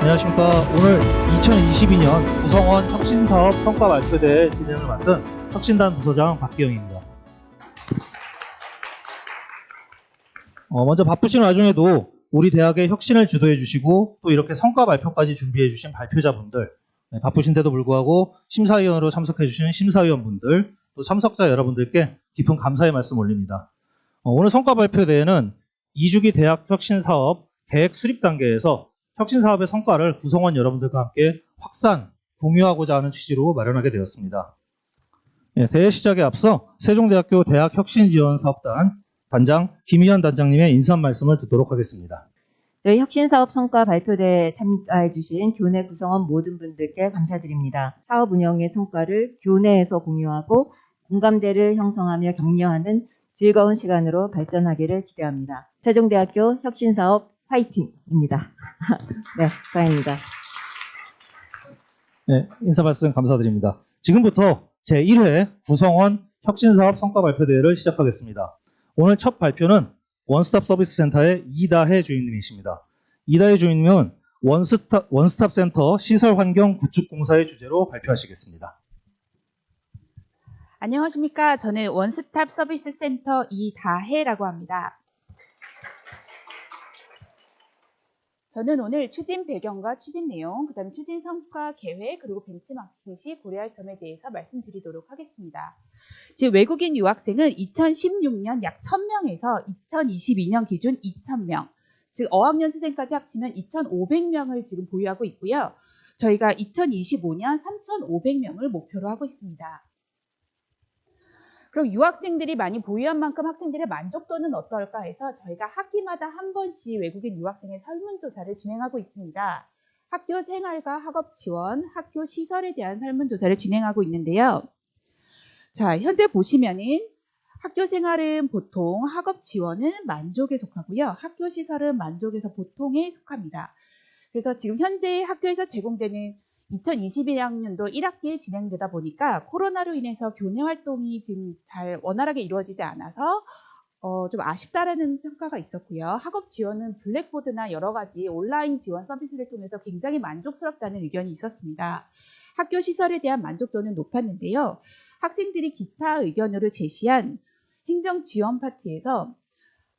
안녕하십니까. 오늘 2022년 구성원 혁신사업 성과 발표대회 진행을 맡은 혁신단 부서장 박기영입니다. 먼저 바쁘신 와중에도 우리 대학의 혁신을 주도해 주시고 또 이렇게 성과 발표까지 준비해 주신 발표자분들, 바쁘신데도 불구하고 심사위원으로 참석해 주신 심사위원분들, 또 참석자 여러분들께 깊은 감사의 말씀 올립니다. 오늘 성과 발표대회는 2주기 대학 혁신사업 계획 수립 단계에서 혁신사업의 성과를 구성원 여러분들과 함께 확산, 공유하고자 하는 취지로 마련하게 되었습니다. 대회 시작에 앞서 세종대학교 대학혁신지원사업단 단장 김희연 단장님의 인사 말씀을 듣도록 하겠습니다. 저희 혁신사업 성과 발표대에 참가해 주신 교내 구성원 모든 분들께 감사드립니다. 사업 운영의 성과를 교내에서 공유하고 공감대를 형성하며 격려하는 즐거운 시간으로 발전하기를 기대합니다. 세종대학교 혁신사업 화이팅입니다. 네, 감사합니다. 네, 인사 말씀 감사드립니다. 지금부터 제1회 구성원 혁신사업 성과 발표대회를 시작하겠습니다. 오늘 첫 발표는 원스톱 서비스 센터의 이다혜 주임님이십니다. 이다혜 주임님은 원스톱 센터 시설 환경 구축 공사의 주제로 발표하시겠습니다. 안녕하십니까. 저는 원스톱 서비스 센터 이다혜라고 합니다. 저는 오늘 추진 배경과 추진 내용, 그다음에 추진 성과 계획, 그리고 벤치마킹 시 고려할 점에 대해서 말씀드리도록 하겠습니다. 지금 외국인 유학생은 2016년 약 1000명에서 2022년 기준 2000명, 즉 어학연 수생까지 합치면 2500명을 지금 보유하고 있고요. 저희가 2025년 3500명을 목표로 하고 있습니다. 그럼 유학생들이 많이 보유한 만큼 학생들의 만족도는 어떨까 해서 저희가 학기마다 한 번씩 외국인 유학생의 설문조사를 진행하고 있습니다. 학교 생활과 학업 지원, 학교 시설에 대한 설문조사를 진행하고 있는데요. 자, 현재 보시면은 학교 생활은 보통, 학업 지원은 만족에 속하고요. 학교 시설은 만족에서 보통에 속합니다. 그래서 지금 현재 학교에서 제공되는 2022학년도 1학기에 진행되다 보니까 코로나로 인해서 교내 활동이 지금 잘 원활하게 이루어지지 않아서 좀 아쉽다라는 평가가 있었고요. 학업 지원은 블랙보드나 여러 가지 온라인 지원 서비스를 통해서 굉장히 만족스럽다는 의견이 있었습니다. 학교 시설에 대한 만족도는 높았는데요. 학생들이 기타 의견으로 제시한 행정 지원 파트에서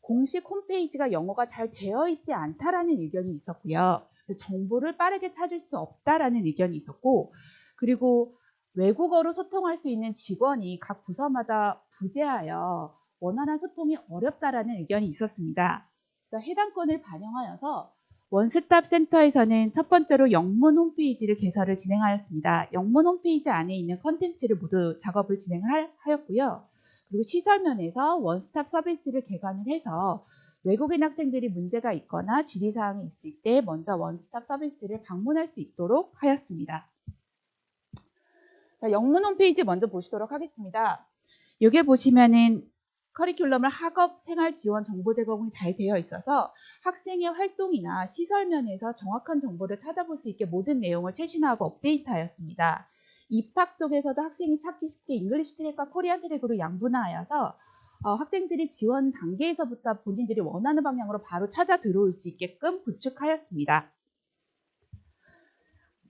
공식 홈페이지가 영어가 잘 되어 있지 않다라는 의견이 있었고요. 정보를 빠르게 찾을 수 없다라는 의견이 있었고, 그리고 외국어로 소통할 수 있는 직원이 각 부서마다 부재하여 원활한 소통이 어렵다라는 의견이 있었습니다. 그래서 해당 건을 반영하여서 원스톱 센터에서는 첫 번째로 영문 홈페이지를 개설을 진행하였습니다. 영문 홈페이지 안에 있는 컨텐츠를 모두 작업을 진행하였고요. 그리고 시설면에서 원스톱 서비스를 개관을 해서 외국인 학생들이 문제가 있거나 질의사항이 있을 때 먼저 원스톱 서비스를 방문할 수 있도록 하였습니다. 자, 영문 홈페이지 먼저 보시도록 하겠습니다. 여기 보시면은 커리큘럼을 학업 생활 지원 정보 제공이 잘 되어 있어서 학생의 활동이나 시설면에서 정확한 정보를 찾아볼 수 있게 모든 내용을 최신화하고 업데이트하였습니다. 입학 쪽에서도 학생이 찾기 쉽게 잉글리시 트랙과 코리안 트랙으로 양분화하여서 학생들이 지원 단계에서부터 본인들이 원하는 방향으로 바로 찾아 들어올 수 있게끔 구축하였습니다.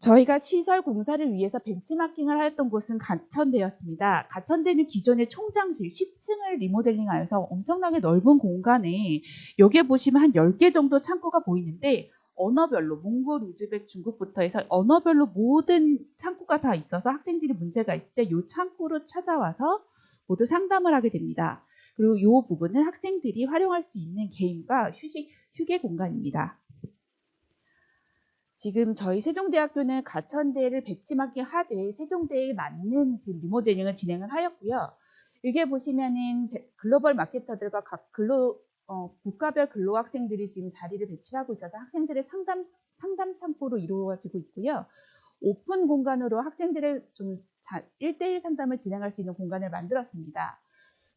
저희가 시설 공사를 위해서 벤치마킹을 하였던 곳은 가천대였습니다. 가천대는 기존의 총장실 10층을 리모델링하여서 엄청나게 넓은 공간에 여기에 보시면 한 10개 정도 창고가 보이는데 언어별로 몽골, 우즈벡, 중국부터 해서 언어별로 모든 창고가 다 있어서 학생들이 문제가 있을 때 이 창고로 찾아와서 모두 상담을 하게 됩니다. 그리고 이 부분은 학생들이 활용할 수 있는 개인과 휴게 공간입니다. 지금 저희 세종대학교는 가천대를 배치마킹 하되 세종대에 맞는 지금 리모델링을 진행을 하였고요. 여기에 보시면은 글로벌 마케터들과 각 국가별 근로 학생들이 지금 자리를 배치하고 있어서 학생들의 상담 창구로 이루어지고 있고요. 오픈 공간으로 학생들의 좀 1대1 상담을 진행할 수 있는 공간을 만들었습니다.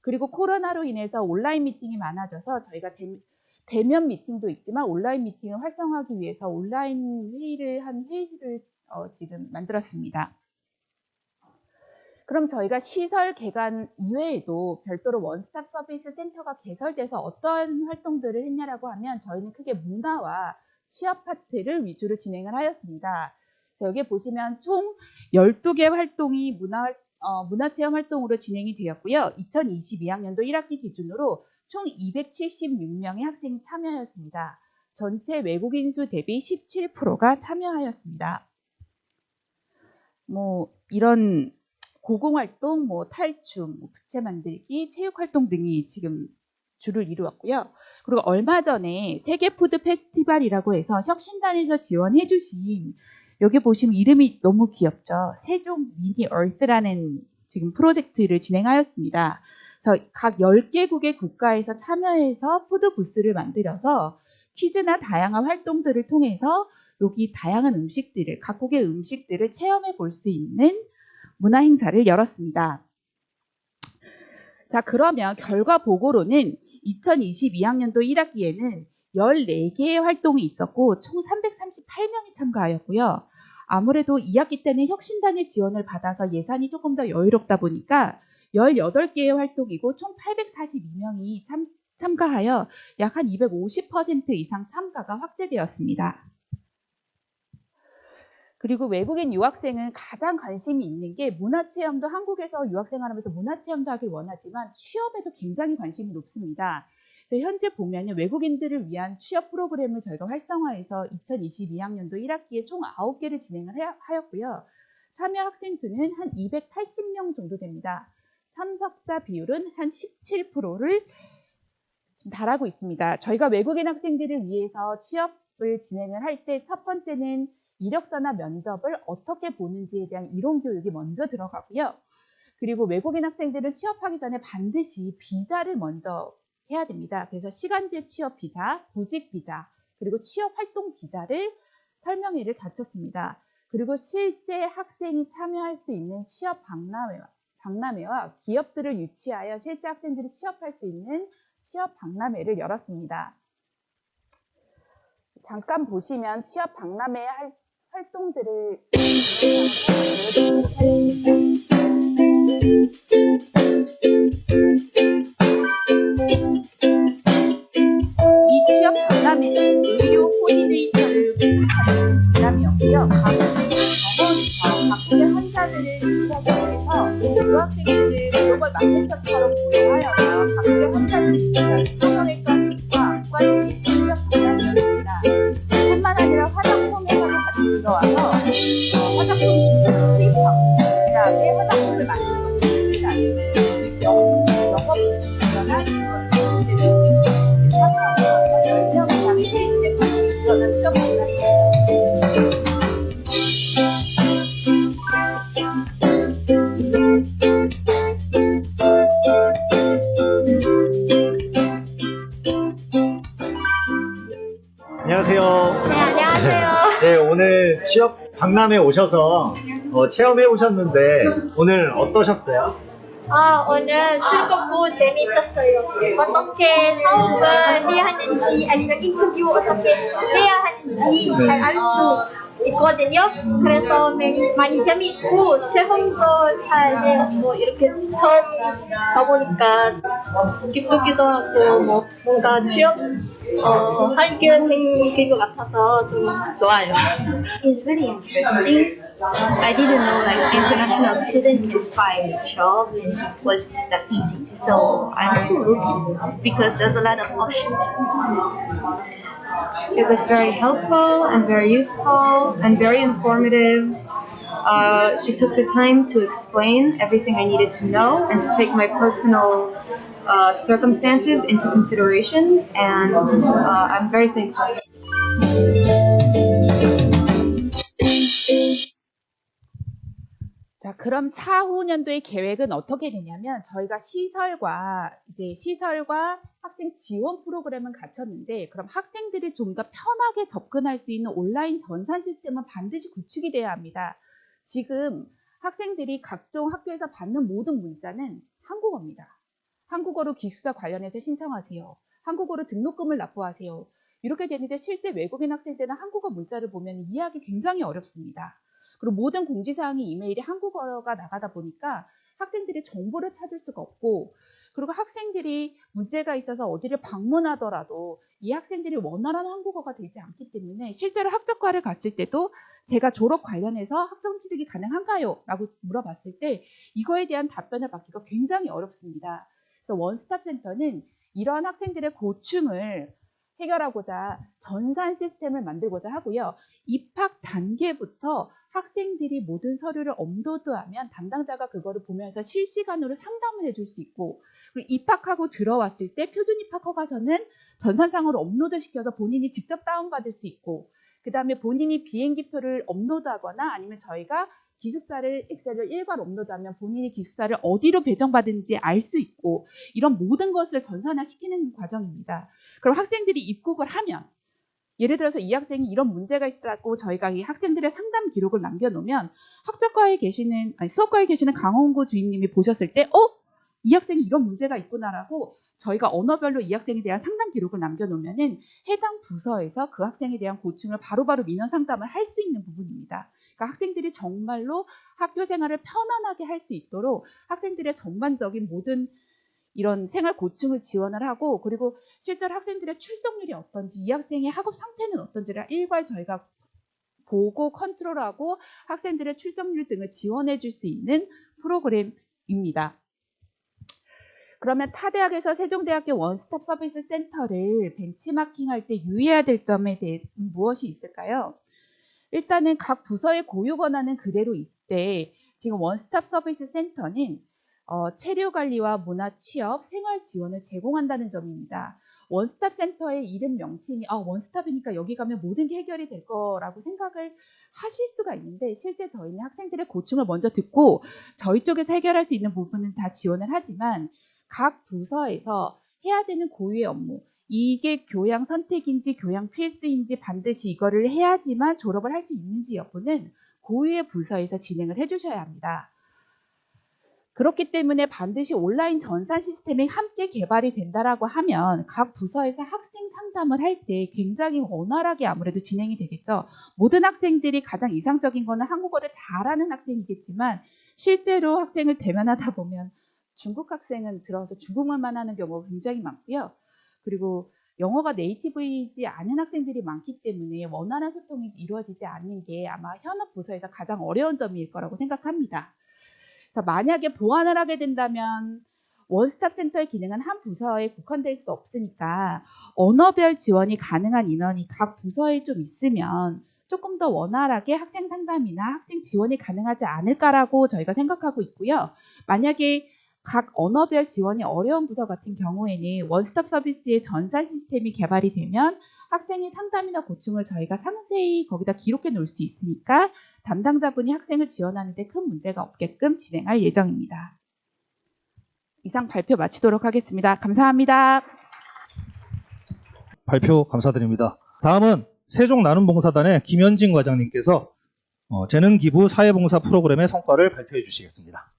그리고 코로나로 인해서 온라인 미팅이 많아져서 저희가 대면 미팅도 있지만 온라인 미팅을 활성화하기 위해서 온라인 회의를 지금 만들었습니다. 그럼 저희가 시설 개관 이외에도 별도로 원스톱 서비스 센터가 개설돼서 어떠한 활동들을 했냐라고 하면 저희는 크게 문화와 취업 파트를 위주로 진행을 하였습니다. 자, 여기 보시면 총 12개 활동이 문화체험 활동으로 진행이 되었고요. 2022학년도 1학기 기준으로 총 276명의 학생이 참여하였습니다. 전체 외국인 수 대비 17%가 참여하였습니다. 이런 고공활동, 탈춤, 부채 만들기, 체육활동 등이 지금 주를 이루었고요. 그리고 얼마 전에 세계푸드 페스티벌이라고 해서 혁신단에서 지원해 주신, 여기 보시면 이름이 너무 귀엽죠. 세종 미니 얼스라는 지금 프로젝트를 진행하였습니다. 그래서 각 10개국의 국가에서 참여해서 푸드 부스를 만들어서 퀴즈나 다양한 활동들을 통해서 여기 다양한 음식들을, 각국의 음식들을 체험해 볼 수 있는 문화 행사를 열었습니다. 자, 그러면 결과 보고로는 2022학년도 1학기에는 14개의 활동이 있었고 총 338명이 참가하였고요. 아무래도 2학기 때는 혁신단의 지원을 받아서 예산이 조금 더 여유롭다 보니까 18개의 활동이고 총 842명이 참가하여 약 한 250% 이상 참가가 확대되었습니다. 그리고 외국인 유학생은 가장 관심이 있는 게 문화체험도, 한국에서 유학생활하면서 문화체험도 하길 원하지만 취업에도 굉장히 관심이 높습니다. 그래서 현재 보면 외국인들을 위한 취업 프로그램을 저희가 활성화해서 2022학년도 1학기에 총 9개를 진행을 하였고요. 참여 학생 수는 한 280명 정도 됩니다. 참석자 비율은 한 17%를 지금 달하고 있습니다. 저희가 외국인 학생들을 위해서 취업을 진행을 할 때 첫 번째는 이력서나 면접을 어떻게 보는지에 대한 이론 교육이 먼저 들어가고요. 그리고 외국인 학생들은 취업하기 전에 반드시 비자를 먼저 해야 됩니다. 그래서 시간제 취업 비자, 구직 비자, 그리고 취업 활동 비자를 설명회를 갖췄습니다. 그리고 실제 학생이 참여할 수 있는 취업 박람회와 기업들을 유치하여 실제 학생들이 취업할 수 있는 취업 박람회를 열었습니다. 잠깐 보시면 취업 박람회 활동들을 이 취업 박람회는 의료 코디네이터를 구축하는 박람회였고요. 각국의 환자들을 유치하기 위해서 유학생들을 글로벌 마케터처럼 고용하여서 각국의 환자들을 성형외과, 치과, 안과의 취업 박람회였습니다. 뿐만 아니라 화장품 회사도 같이 들어와서 화장품 기술을 수입하고 그 다음에 화장품을 만드는 것을 실질하는 즉 영업 분야나 이런 외국인 참여하고 10명 이상의 실제 관심이 드러난 취업 박람회입니다. 안녕하세요. 네, 안녕하세요. 네, 오늘 취업 박람회 오셔서 체험해 오셨는데 오늘 어떠셨어요? 오늘 즐겁고 재미있었어요. 어떻게 사업을 해야 하는지 아니면 인터뷰 어떻게 해야 하는지 잘 알 수 있거든요. 그래서 많이 재미있고 체험도 잘 해요. 이렇게 처음 가보니까 기쁘기도 하고 뭔가 취업 할게 생길 것 같아서 좀 좋아요. It's very interesting. I didn't know like international student can find a job and it was that easy. So I'm too lucky because there's a lot of options. It was very helpful and very useful and very informative. She took the time to explain everything I needed to know and to take my personal circumstances into consideration, and I'm very thankful. 자, 그럼 차후 년도의 계획은 어떻게 되냐면 저희가 시설과 학생 지원 프로그램은 갖췄는데 그럼 학생들이 좀 더 편하게 접근할 수 있는 온라인 전산 시스템은 반드시 구축이 돼야 합니다. 지금 학생들이 각종 학교에서 받는 모든 문자는 한국어입니다. 한국어로 기숙사 관련해서 신청하세요. 한국어로 등록금을 납부하세요. 이렇게 되는데 실제 외국인 학생들은 한국어 문자를 보면 이해하기 굉장히 어렵습니다. 그리고 모든 공지사항이 이메일이 한국어가 나가다 보니까 학생들이 정보를 찾을 수가 없고 그리고 학생들이 문제가 있어서 어디를 방문하더라도 이 학생들이 원활한 한국어가 되지 않기 때문에 실제로 학적과를 갔을 때도 제가 졸업 관련해서 학점 취득이 가능한가요? 라고 물어봤을 때 이거에 대한 답변을 받기가 굉장히 어렵습니다. 그래서 원스톱 센터는 이러한 학생들의 고충을 해결하고자 전산 시스템을 만들고자 하고요. 입학 단계부터 학생들이 모든 서류를 업로드하면 담당자가 그거를 보면서 실시간으로 상담을 해줄 수 있고, 그리고 입학하고 들어왔을 때 표준 입학 허가서는 전산상으로 업로드시켜서 본인이 직접 다운받을 수 있고, 그 다음에 본인이 비행기표를 업로드하거나 아니면 저희가 기숙사를 엑셀로 일괄 업로드하면 본인이 기숙사를 어디로 배정받은지 알 수 있고, 이런 모든 것을 전산화시키는 과정입니다. 그럼 학생들이 입국을 하면, 예를 들어서 이 학생이 이런 문제가 있었고 저희가 이 학생들의 상담 기록을 남겨놓으면 학적과에 계시는, 수업과에 계시는 강원구 주임님이 보셨을 때 이 학생이 이런 문제가 있구나라고 저희가 언어별로 이 학생에 대한 상담 기록을 남겨놓으면은 해당 부서에서 그 학생에 대한 고충을 바로바로 민원 상담을 할 수 있는 부분입니다. 그러니까 학생들이 정말로 학교 생활을 편안하게 할 수 있도록 학생들의 전반적인 모든 이런 생활 고충을 지원을 하고, 그리고 실제로 학생들의 출석률이 어떤지, 이 학생의 학업 상태는 어떤지를 일괄 저희가 보고 컨트롤하고 학생들의 출석률 등을 지원해 줄 수 있는 프로그램입니다. 그러면 타 대학에서 세종대학교 원스톱 서비스 센터를 벤치마킹할 때 유의해야 될 점에 대해 무엇이 있을까요? 일단은 각 부서의 고유 권한은 그대로 있되 지금 원스톱 서비스 센터는 체류 관리와 문화 취업, 생활 지원을 제공한다는 점입니다. 원스톱 센터의 이름 명칭이 원스톱이니까 여기 가면 모든 게 해결이 될 거라고 생각을 하실 수가 있는데, 실제 저희는 학생들의 고충을 먼저 듣고 저희 쪽에서 해결할 수 있는 부분은 다 지원을 하지만 각 부서에서 해야 되는 고유의 업무, 이게 교양 선택인지 교양 필수인지 반드시 이거를 해야지만 졸업을 할 수 있는지 여부는 고유의 부서에서 진행을 해주셔야 합니다. 그렇기 때문에 반드시 온라인 전산 시스템이 함께 개발이 된다라고 하면 각 부서에서 학생 상담을 할 때 굉장히 원활하게 아무래도 진행이 되겠죠. 모든 학생들이 가장 이상적인 거는 한국어를 잘하는 학생이겠지만 실제로 학생을 대면하다 보면 중국 학생은 들어와서 중국말만 하는 경우가 굉장히 많고요. 그리고 영어가 네이티브이지 않은 학생들이 많기 때문에 원활한 소통이 이루어지지 않는 게 아마 현업 부서에서 가장 어려운 점일 거라고 생각합니다. 그래서 만약에 보완을 하게 된다면 원스톱 센터의 기능은 한 부서에 국한될 수 없으니까 언어별 지원이 가능한 인원이 각 부서에 좀 있으면 조금 더 원활하게 학생 상담이나 학생 지원이 가능하지 않을까라고 저희가 생각하고 있고요. 만약에 각 언어별 지원이 어려운 부서 같은 경우에는 원스톱 서비스의 전산 시스템이 개발이 되면 학생의 상담이나 고충을 저희가 상세히 거기다 기록해 놓을 수 있으니까 담당자분이 학생을 지원하는 데 큰 문제가 없게끔 진행할 예정입니다. 이상 발표 마치도록 하겠습니다. 감사합니다. 발표 감사드립니다. 다음은 세종나눔봉사단의 김현진 과장님께서 재능기부 사회봉사 프로그램의 성과를 발표해 주시겠습니다.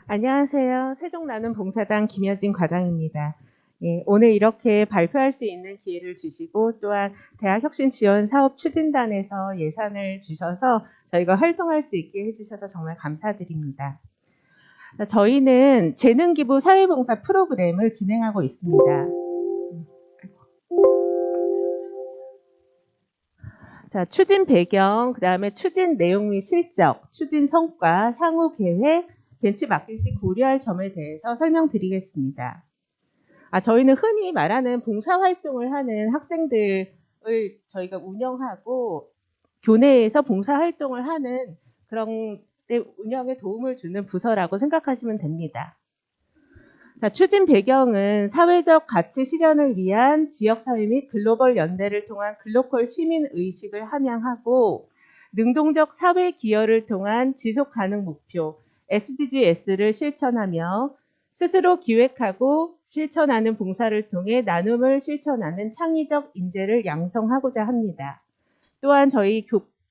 안녕하세요. 세종나눔봉사단 김여진 과장입니다. 예, 오늘 이렇게 발표할 수 있는 기회를 주시고 또한 대학혁신지원사업 추진단에서 예산을 주셔서 저희가 활동할 수 있게 해주셔서 정말 감사드립니다. 저희는 재능기부 사회봉사 프로그램을 진행하고 있습니다. 자, 추진 배경, 그 다음에 추진 내용 및 실적, 추진 성과, 향후 계획, 벤치마킹 시 고려할 점에 대해서 설명드리겠습니다. 저희는 흔히 말하는 봉사활동을 하는 학생들을 저희가 운영하고 교내에서 봉사활동을 하는 그런 운영에 도움을 주는 부서라고 생각하시면 됩니다. 자, 추진 배경은 사회적 가치 실현을 위한 지역사회 및 글로벌 연대를 통한 글로컬 시민의식을 함양하고 능동적 사회 기여를 통한 지속가능 목표 SDGs를 실천하며 스스로 기획하고 실천하는 봉사를 통해 나눔을 실천하는 창의적 인재를 양성하고자 합니다. 또한 저희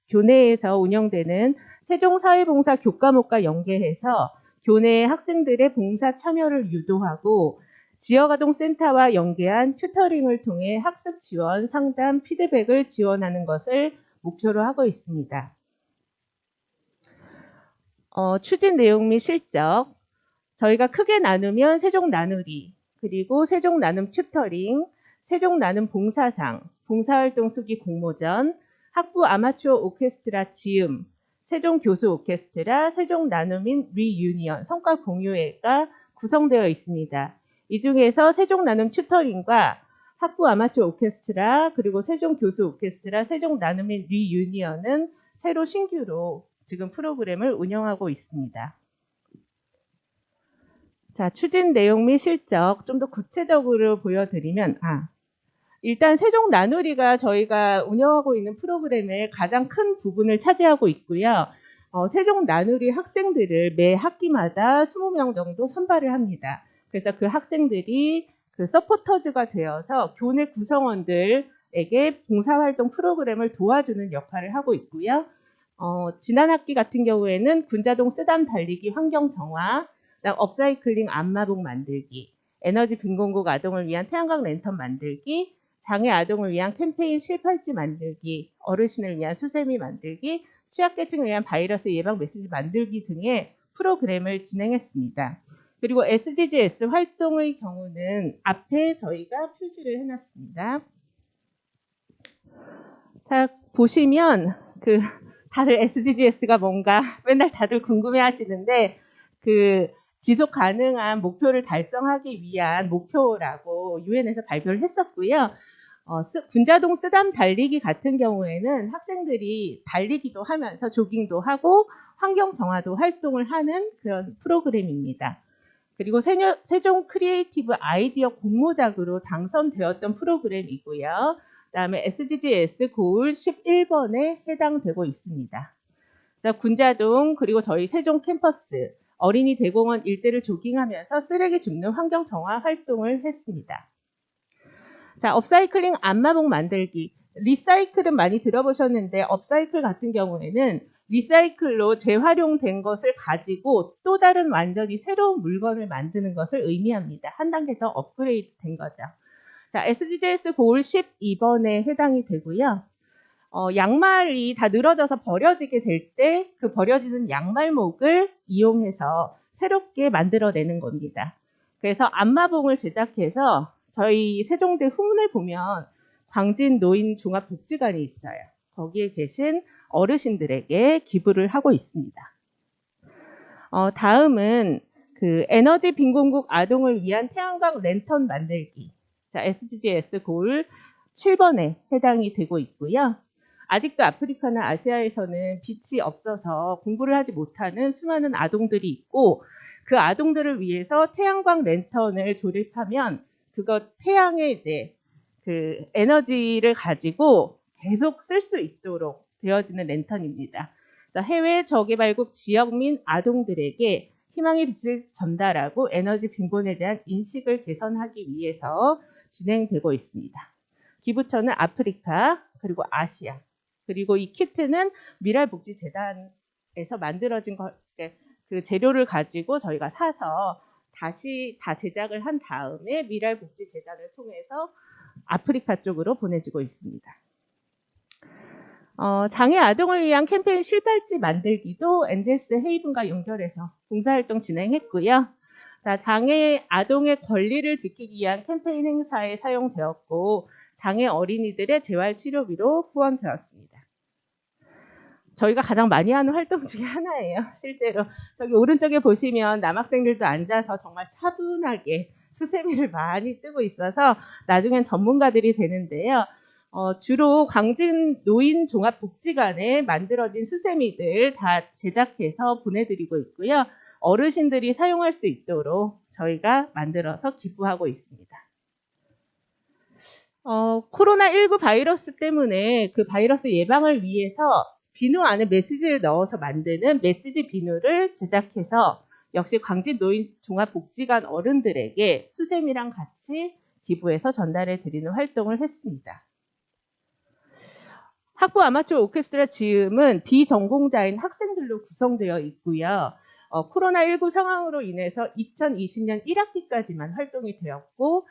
교내에서 운영되는 세종사회봉사 교과목과 연계해서 교내 학생들의 봉사 참여를 유도하고 지역아동센터와 연계한 튜터링을 통해 학습 지원, 상담, 피드백을 지원하는 것을 목표로 하고 있습니다. 추진 내용 및 실적. 저희가 크게 나누면 세종 나누리, 그리고 세종 나눔 튜터링, 세종 나눔 봉사상, 봉사활동 수기 공모전, 학부 아마추어 오케스트라 지음, 세종 교수 오케스트라, 세종 나눔인 리유니언 성과 공유회가 구성되어 있습니다. 이 중에서 세종 나눔 튜터링과 학부 아마추어 오케스트라, 그리고 세종 교수 오케스트라, 세종 나눔인 리유니언은 새로 신규로 지금 프로그램을 운영하고 있습니다. 자, 추진 내용 및 실적 좀 더 구체적으로 보여드리면, 일단 세종 나누리가 저희가 운영하고 있는 프로그램의 가장 큰 부분을 차지하고 있고요. 세종 나누리 학생들을 매 학기마다 20명 정도 선발을 합니다. 그래서 그 학생들이 그 서포터즈가 되어서 교내 구성원들에게 봉사활동 프로그램을 도와주는 역할을 하고 있고요. 지난 학기 같은 경우에는 군자동 쓰담 달리기 환경 정화, 그다음 업사이클링 안마복 만들기, 에너지 빈공국 아동을 위한 태양광 랜턴 만들기, 장애 아동을 위한 캠페인 실팔찌 만들기, 어르신을 위한 수세미 만들기, 취약계층을 위한 바이러스 예방 메시지 만들기 등의 프로그램을 진행했습니다. 그리고 SDGs 활동의 경우는 앞에 저희가 표시를 해놨습니다. 자, 보시면 다들 SDGs가 뭔가 맨날 다들 궁금해 하시는데 지속 가능한 목표를 달성하기 위한 목표라고 유엔에서 발표를 했었고요. 군자동 쓰담 달리기 같은 경우에는 학생들이 달리기도 하면서 조깅도 하고 환경 정화도 활동을 하는 그런 프로그램입니다. 그리고 세종 크리에이티브 아이디어 공모작으로 당선되었던 프로그램이고요. 그다음에 SDGs 고을 11번에 해당되고 있습니다. 그래서 군자동 그리고 저희 세종 캠퍼스 어린이 대공원 일대를 조깅하면서 쓰레기 줍는 환경 정화 활동을 했습니다. 자, 업사이클링 안마복 만들기. 리사이클은 많이 들어보셨는데 업사이클 같은 경우에는 리사이클로 재활용된 것을 가지고 또 다른 완전히 새로운 물건을 만드는 것을 의미합니다. 한 단계 더 업그레이드 된 거죠. 자, SDGs 고을 12번에 해당이 되고요. 양말이 다 늘어져서 버려지게 될 때 그 버려지는 양말목을 이용해서 새롭게 만들어내는 겁니다. 그래서 안마봉을 제작해서 저희 세종대 후문에 보면 광진 노인 종합복지관이 있어요. 거기에 계신 어르신들에게 기부를 하고 있습니다. 다음은 에너지 빈곤국 아동을 위한 태양광 랜턴 만들기. 자, SDGs 고을 7번에 해당이 되고 있고요. 아직도 아프리카나 아시아에서는 빛이 없어서 공부를 하지 못하는 수많은 아동들이 있고 그 아동들을 위해서 태양광 랜턴을 조립하면 태양의 에너지를 가지고 계속 쓸 수 있도록 되어지는 랜턴입니다. 그래서 해외 저개발국 지역민 아동들에게 희망의 빛을 전달하고 에너지 빈곤에 대한 인식을 개선하기 위해서 진행되고 있습니다. 기부처는 아프리카 그리고 아시아 그리고 이 키트는 미랄복지재단에서 만들어진 그 재료를 가지고 저희가 사서 다시 다 제작을 한 다음에 미랄복지재단을 통해서 아프리카 쪽으로 보내지고 있습니다. 장애 아동을 위한 캠페인 실팔찌 만들기도 엔젤스 헤이븐과 연결해서 봉사활동 진행했고요. 자, 장애 아동의 권리를 지키기 위한 캠페인 행사에 사용되었고 장애 어린이들의 재활치료비로 후원되었습니다. 저희가 가장 많이 하는 활동 중에 하나예요. 실제로 저기 오른쪽에 보시면 남학생들도 앉아서 정말 차분하게 수세미를 많이 뜨고 있어서 나중엔 전문가들이 되는데요. 주로 광진 노인 종합복지관에 만들어진 수세미들 다 제작해서 보내드리고 있고요. 어르신들이 사용할 수 있도록 저희가 만들어서 기부하고 있습니다. 코로나19 바이러스 때문에 그 바이러스 예방을 위해서 비누 안에 메시지를 넣어서 만드는 메시지 비누를 제작해서 역시 광진 노인 종합복지관 어른들에게 수세미랑 같이 기부해서 전달해 드리는 활동을 했습니다. 학부 아마추어 오케스트라 지음은 비전공자인 학생들로 구성되어 있고요. 코로나19 상황으로 인해서 2020년 1학기까지만 활동이 되었고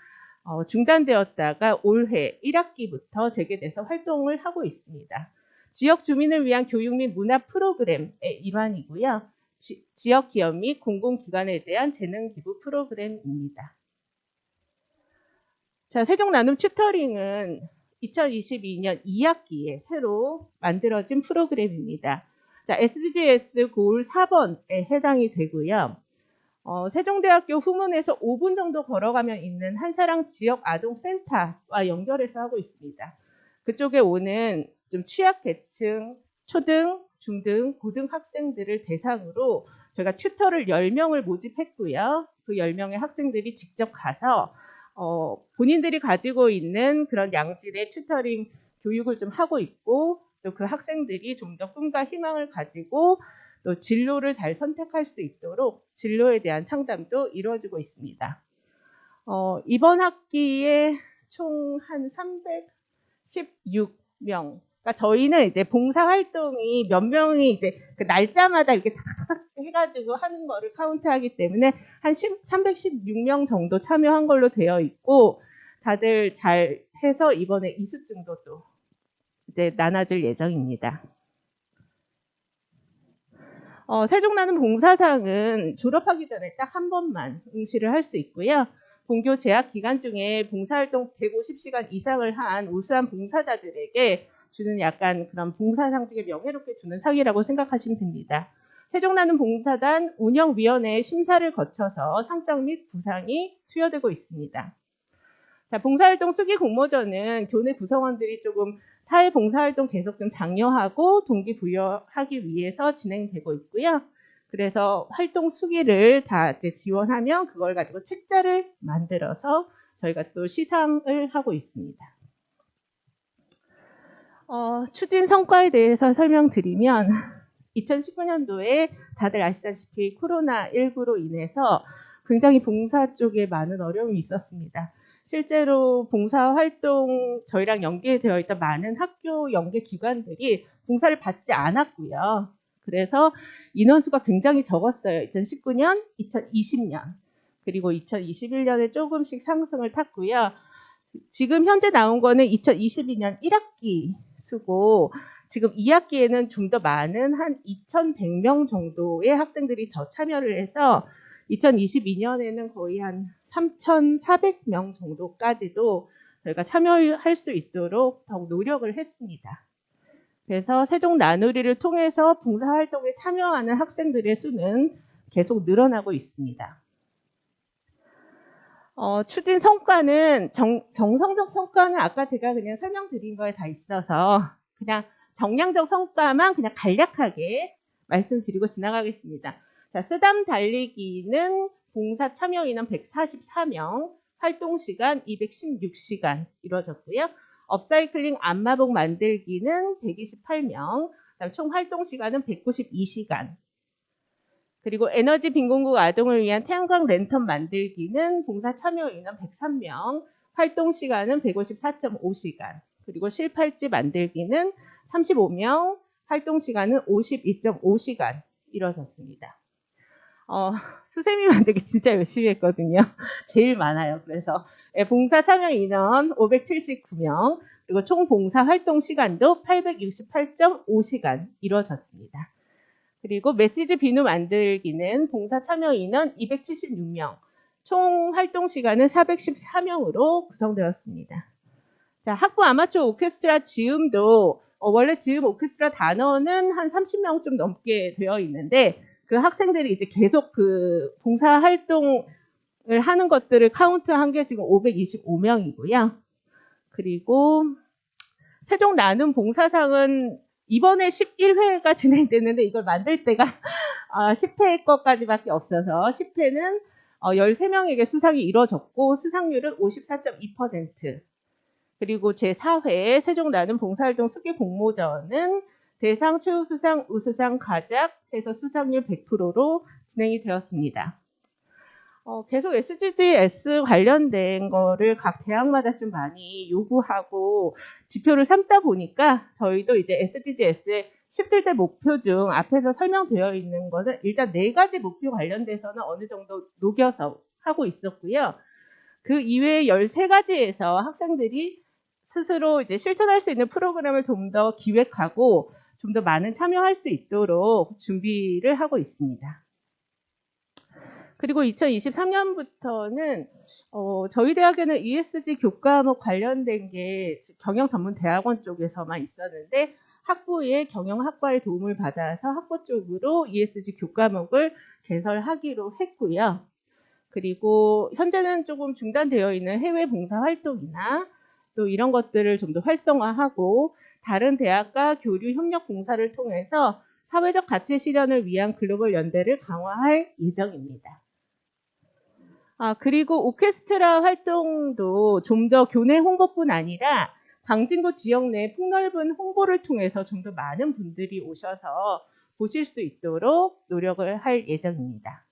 중단되었다가 올해 1학기부터 재개돼서 활동을 하고 있습니다. 지역 주민을 위한 교육 및 문화 프로그램의 일환이고요. 지역 기업 및 공공기관에 대한 재능 기부 프로그램입니다. 자, 세종 나눔 튜터링은 2022년 2학기에 새로 만들어진 프로그램입니다. 자, SDGs 고을 4번에 해당이 되고요. 세종대학교 후문에서 5분 정도 걸어가면 있는 한사랑 지역 아동센터와 연결해서 하고 있습니다. 그쪽에 오는 좀 취약계층, 초등, 중등, 고등 학생들을 대상으로 저희가 튜터를 10명을 모집했고요. 그 10명의 학생들이 직접 가서 본인들이 가지고 있는 그런 양질의 튜터링 교육을 좀 하고 있고, 또 그 학생들이 좀 더 꿈과 희망을 가지고 또 진로를 잘 선택할 수 있도록 진로에 대한 상담도 이루어지고 있습니다. 이번 학기에 총 한 316명. 그러니까 저희는 이제 봉사 활동이 몇 명이 이제 그 날짜마다 이렇게 탁탁탁 해가지고 하는 거를 카운트하기 때문에 한 316명 정도 참여한 걸로 되어 있고, 다들 잘 해서 이번에 이수증도 또 이제 나눠줄 예정입니다. 세종나눔 봉사상은 졸업하기 전에 딱 한 번만 응시를 할 수 있고요. 본교 재학 기간 중에 봉사활동 150시간 이상을 한 우수한 봉사자들에게 주는 약간 그런 봉사상 중에 명예롭게 주는 상이라고 생각하시면 됩니다. 세종나눔 봉사단 운영위원회의 심사를 거쳐서 상장 및 부상이 수여되고 있습니다. 자, 봉사활동 수기 공모전은 교내 구성원들이 조금 사회봉사활동 계속 좀 장려하고 동기부여하기 위해서 진행되고 있고요. 그래서 활동 수기를 다 이제 지원하면 그걸 가지고 책자를 만들어서 저희가 또 시상을 하고 있습니다. 추진 성과에 대해서 설명드리면 2019년도에 다들 아시다시피 코로나19로 인해서 굉장히 봉사 쪽에 많은 어려움이 있었습니다. 실제로 봉사활동 저희랑 연계되어 있던 많은 학교 연계 기관들이 봉사를 받지 않았고요. 그래서 인원수가 굉장히 적었어요. 2019년, 2020년, 그리고 2021년에 조금씩 상승을 탔고요. 지금 현재 나온 거는 2022년 1학기 수고, 지금 2학기에는 좀 더 많은 한 2,100명 정도의 학생들이 참여를 해서 2022년에는 거의 한 3,400명 정도까지도 저희가 참여할 수 있도록 더욱 노력을 했습니다. 그래서 세종 나누리를 통해서 봉사활동에 참여하는 학생들의 수는 계속 늘어나고 있습니다. 추진 성과는 정성적 성과는 아까 제가 그냥 설명드린 거에 다 있어서 그냥 정량적 성과만 그냥 간략하게 말씀드리고 지나가겠습니다. 자, 쓰담 달리기는 봉사 참여 인원 144명, 활동 시간 216시간 이루어졌고요. 업사이클링 안마복 만들기는 128명, 총 활동 시간은 192시간. 그리고 에너지 빈곤국 아동을 위한 태양광 랜턴 만들기는 봉사 참여 인원 103명, 활동 시간은 154.5시간. 그리고 실팔찌 만들기는 35명, 활동 시간은 52.5시간 이루어졌습니다. 수세미 만들기 진짜 열심히 했거든요. 제일 많아요. 그래서 봉사 참여 인원 579명, 그리고 총 봉사 활동 시간도 868.5시간 이루어졌습니다. 그리고 메시지 비누 만들기는 봉사 참여 인원 276명, 총 활동 시간은 414명으로 구성되었습니다. 자, 학부 아마추어 오케스트라 지음도 원래 지음 오케스트라 단원은 한 30명 좀 넘게 되어 있는데, 그 학생들이 이제 계속 그 봉사 활동을 하는 것들을 카운트한 게 지금 525명이고요. 그리고 세종 나눔 봉사상은 이번에 11회가 진행됐는데 이걸 만들 때가 10회 것까지밖에 없어서 10회는 13명에게 수상이 이루어졌고 수상률은 54.2%. 그리고 제4회 세종 나눔 봉사활동 수기 공모전은 대상, 최우수상, 우수상, 가작 해서 수상률 100%로 진행이 되었습니다. 계속 SDGs 관련된 거를 각 대학마다 좀 많이 요구하고 지표를 삼다 보니까 저희도 이제 SDGs의 17대 목표 중 앞에서 설명되어 있는 거는 일단 4가지 목표 관련돼서는 어느 정도 녹여서 하고 있었고요. 그 이외에 13가지에서 학생들이 스스로 이제 실천할 수 있는 프로그램을 좀 더 기획하고 좀 더 많은 참여할 수 있도록 준비를 하고 있습니다. 그리고 2023년부터는 저희 대학에는 ESG 교과목 관련된 게 경영전문대학원 쪽에서만 있었는데 학부의 경영학과의 도움을 받아서 학부 쪽으로 ESG 교과목을 개설하기로 했고요. 그리고 현재는 조금 중단되어 있는 해외 봉사활동이나 또 이런 것들을 좀 더 활성화하고 다른 대학과 교류 협력 봉사를 통해서 사회적 가치 실현을 위한 글로벌 연대를 강화할 예정입니다. 그리고 오케스트라 활동도 좀 더 교내 홍보뿐 아니라 광진구 지역 내 폭넓은 홍보를 통해서 좀 더 많은 분들이 오셔서 보실 수 있도록 노력을 할 예정입니다.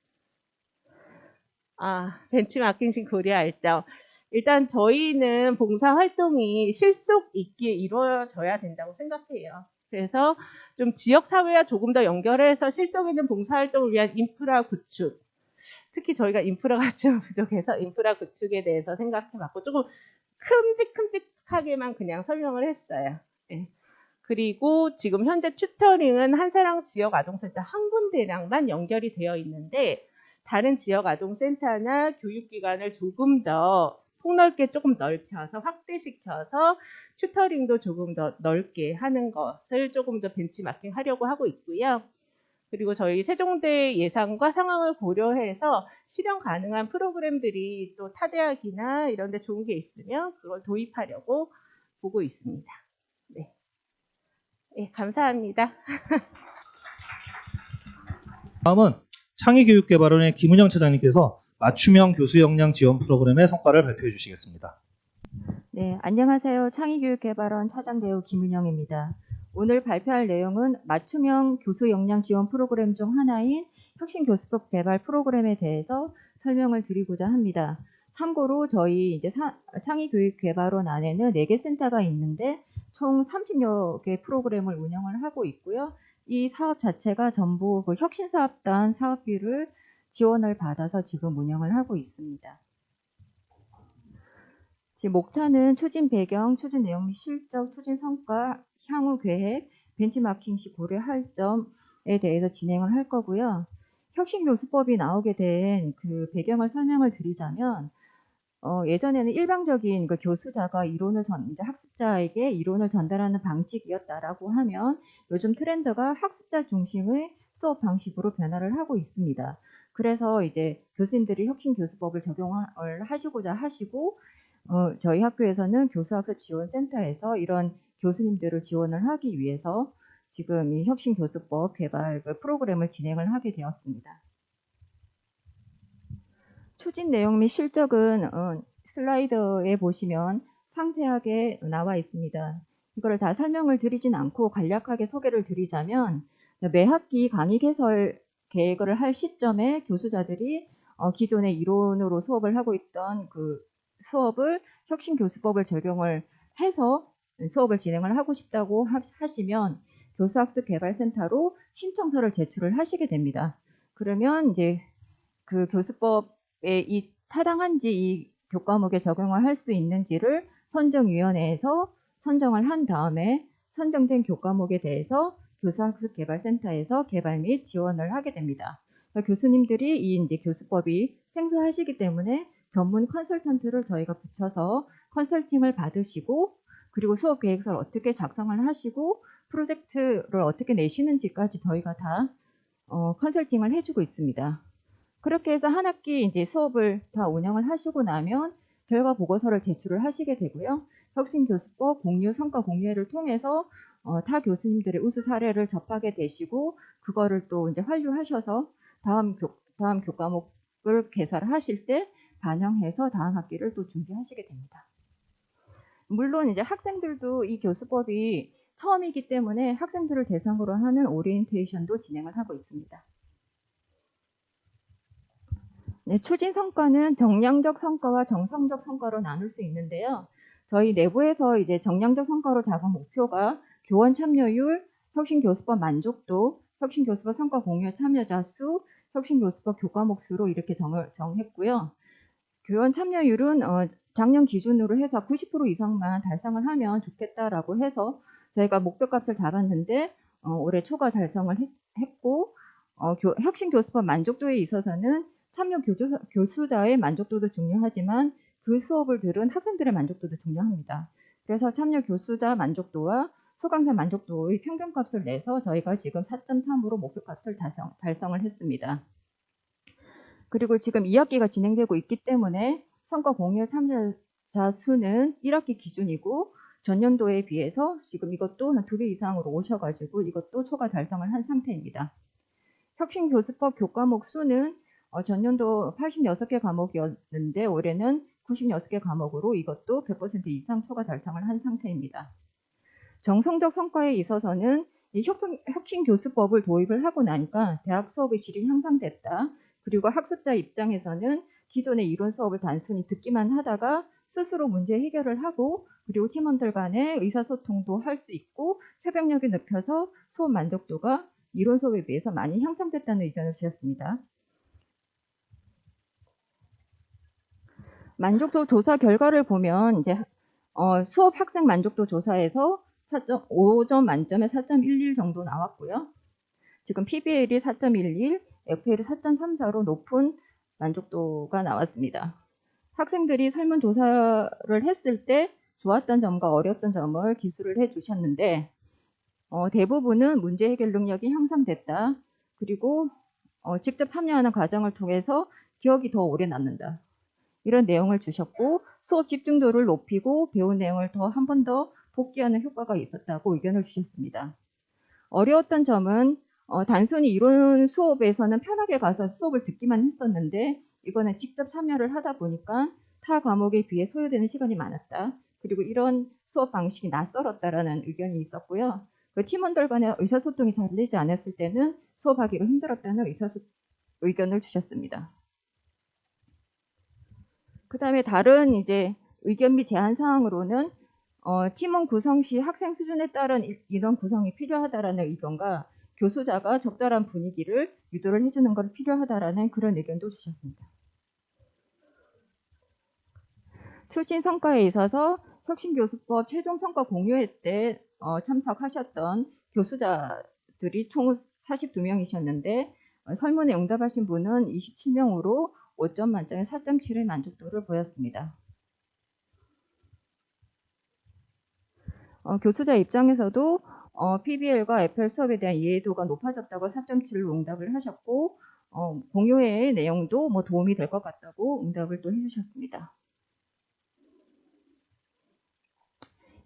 벤치마킹식 고려 알정. 일단 저희는 봉사활동이 실속 있게 이루어져야 된다고 생각해요. 그래서 좀 지역사회와 조금 더 연결해서 실속 있는 봉사활동을 위한 인프라 구축, 특히 저희가 인프라가 좀 부족해서 인프라 구축에 대해서 생각해봤고 조금 큼직큼직하게만 그냥 설명을 했어요. 네. 그리고 지금 현재 튜터링은 한사랑 지역아동센터 한 군데랑만 연결이 되어 있는데 다른 지역아동센터나 교육기관을 조금 더 폭넓게 조금 넓혀서 확대시켜서 튜터링도 조금 더 넓게 하는 것을 조금 더 벤치마킹 하려고 하고 있고요. 그리고 저희 세종대 예산과 상황을 고려해서 실현 가능한 프로그램들이 또 타대학이나 이런 데 좋은 게 있으면 그걸 도입하려고 보고 있습니다. 네, 감사합니다. 다음은 창의교육개발원의 김은영 차장님께서 맞춤형 교수 역량 지원 프로그램의 성과를 발표해 주시겠습니다. 네, 안녕하세요. 창의교육개발원 차장대우 김은영입니다. 오늘 발표할 내용은 맞춤형 교수 역량 지원 프로그램 중 하나인 혁신교수법 개발 프로그램에 대해서 설명을 드리고자 합니다. 참고로 저희 이제 창의교육개발원 안에는 4개 센터가 있는데 총 30여 개 프로그램을 운영을 하고 있고요. 이 사업 자체가 전부 그 혁신사업단 사업비를 지원을 받아서 지금 운영을 하고 있습니다. 지금 목차는 추진 배경, 추진 내용 및 실적, 추진 성과, 향후 계획, 벤치마킹 시 고려할 점에 대해서 진행을 할 거고요. 혁신교수법이 나오게 된 그 배경을 설명을 드리자면 예전에는 일방적인 그 교수자가 이제 학습자에게 이론을 전달하는 방식이었다라고 하면 요즘 트렌드가 학습자 중심의 수업 방식으로 변화를 하고 있습니다. 그래서 이제 교수님들이 혁신교수법을 적용을 하시고자 하시고 저희 학교에서는 교수학습지원센터에서 이런 교수님들을 지원을 하기 위해서 지금 이 혁신교수법 개발 프로그램을 진행을 하게 되었습니다. 추진 내용 및 실적은 슬라이드에 보시면 상세하게 나와 있습니다. 이거를 다 설명을 드리진 않고 간략하게 소개를 드리자면 매 학기 강의 개설 계획을 할 시점에 교수자들이 기존의 이론으로 수업을 하고 있던 그 수업을 혁신교수법을 적용을 해서 수업을 진행을 하고 싶다고 하시면 교수학습개발센터로 신청서를 제출을 하시게 됩니다. 그러면 이제 그 교수법에 이 타당한지 이 교과목에 적용을 할 수 있는지를 선정위원회에서 선정을 한 다음에 선정된 교과목에 대해서 교수학습개발센터에서 개발 및 지원을 하게 됩니다. 그러니까 교수님들이 이 이제 교수법이 생소하시기 때문에 전문 컨설턴트를 저희가 붙여서 컨설팅을 받으시고 그리고 수업 계획서를 어떻게 작성을 하시고 프로젝트를 어떻게 내시는지까지 저희가 다 컨설팅을 해주고 있습니다. 그렇게 해서 한 학기 이제 수업을 다 운영을 하시고 나면 결과 보고서를 제출을 하시게 되고요. 혁신교수법 공유 성과 공유회를 통해서 타 교수님들의 우수 사례를 접하게 되시고 그거를 또 이제 활용하셔서 다음 교과목을 개설하실 때 반영해서 다음 학기를 또 준비하시게 됩니다. 물론 이제 학생들도 이 교수법이 처음이기 때문에 학생들을 대상으로 하는 오리엔테이션도 진행을 하고 있습니다. 네, 추진 성과는 정량적 성과와 정성적 성과로 나눌 수 있는데요. 저희 내부에서 이제 정량적 성과로 잡은 목표가 교원 참여율, 혁신교수법 만족도, 혁신교수법 성과 공유 참여자 수, 혁신교수법 교과목 수로 이렇게 정했고요. 교원 참여율은 작년 기준으로 해서 90% 이상만 달성을 하면 좋겠다라고 해서 저희가 목표값을 잡았는데 올해 초과 달성을 했고 혁신 교수법 만족도에 있어서는 참여 교수자의 만족도도 중요하지만 그 수업을 들은 학생들의 만족도도 중요합니다. 그래서 참여 교수자 만족도와 수강자 만족도의 평균값을 내서 저희가 지금 4.3으로 목표값을 달성을 했습니다. 그리고 지금 2학기가 진행되고 있기 때문에 성과 공유 참여자 수는 1학기 기준이고 전년도에 비해서 지금 이것도 한 2배 이상으로 오셔가지고 이것도 초과 달성을 한 상태입니다. 혁신교수법 교과목 수는 전년도 86개 과목이었는데 올해는 96개 과목으로 이것도 100% 이상 초과 달성을 한 상태입니다. 정성적 성과에 있어서는 이 혁신교수법을 도입을 하고 나니까 대학 수업의 질이 향상됐다. 그리고 학습자 입장에서는 기존의 이론 수업을 단순히 듣기만 하다가 스스로 문제 해결을 하고 그리고 팀원들 간의 의사소통도 할 수 있고 협력력이 높여서 수업 만족도가 이론 수업에 비해서 많이 향상됐다는 의견을 주셨습니다. 만족도 조사 결과를 보면 이제 수업 학생 만족도 조사에서 4.5점 만점에 4.11 정도 나왔고요. 지금 PBL이 4.11, FL이 4.34로 높은 만족도가 나왔습니다. 학생들이 설문조사를 했을 때 좋았던 점과 어려웠던 점을 기술을 해주셨는데 대부분은 문제 해결 능력이 향상됐다. 그리고 직접 참여하는 과정을 통해서 기억이 더 오래 남는다. 이런 내용을 주셨고 수업 집중도를 높이고 배운 내용을 더 한 번 더 복기하는 효과가 있었다고 의견을 주셨습니다. 어려웠던 점은 단순히 이론 수업에서는 편하게 가서 수업을 듣기만 했었는데 이거는 직접 참여를 하다 보니까 타 과목에 비해 소요되는 시간이 많았다. 그리고 이런 수업 방식이 낯설었다라는 의견이 있었고요. 그 팀원들 간의 의사소통이 잘 되지 않았을 때는 수업하기가 힘들었다는 의견을 주셨습니다. 그 다음에 다른 이제 의견 및 제안 사항으로는 팀원 구성 시 학생 수준에 따른 인원 구성이 필요하다라는 의견과 교수자가 적절한 분위기를 유도를 해주는 것 필요하다라는 그런 의견도 주셨습니다. 추진 성과에 있어서 혁신교수법 최종 성과 공유회 때 참석하셨던 교수자들이 총 42명이셨는데 설문에 응답하신 분은 27명으로 5점 만점에 4.7의 만족도를 보였습니다. 교수자 입장에서도 PBL과 FL 수업에 대한 이해도가 높아졌다고 4.7로 응답을 하셨고 공유회의 내용도 도움이 될 것 같다고 응답을 또 해주셨습니다.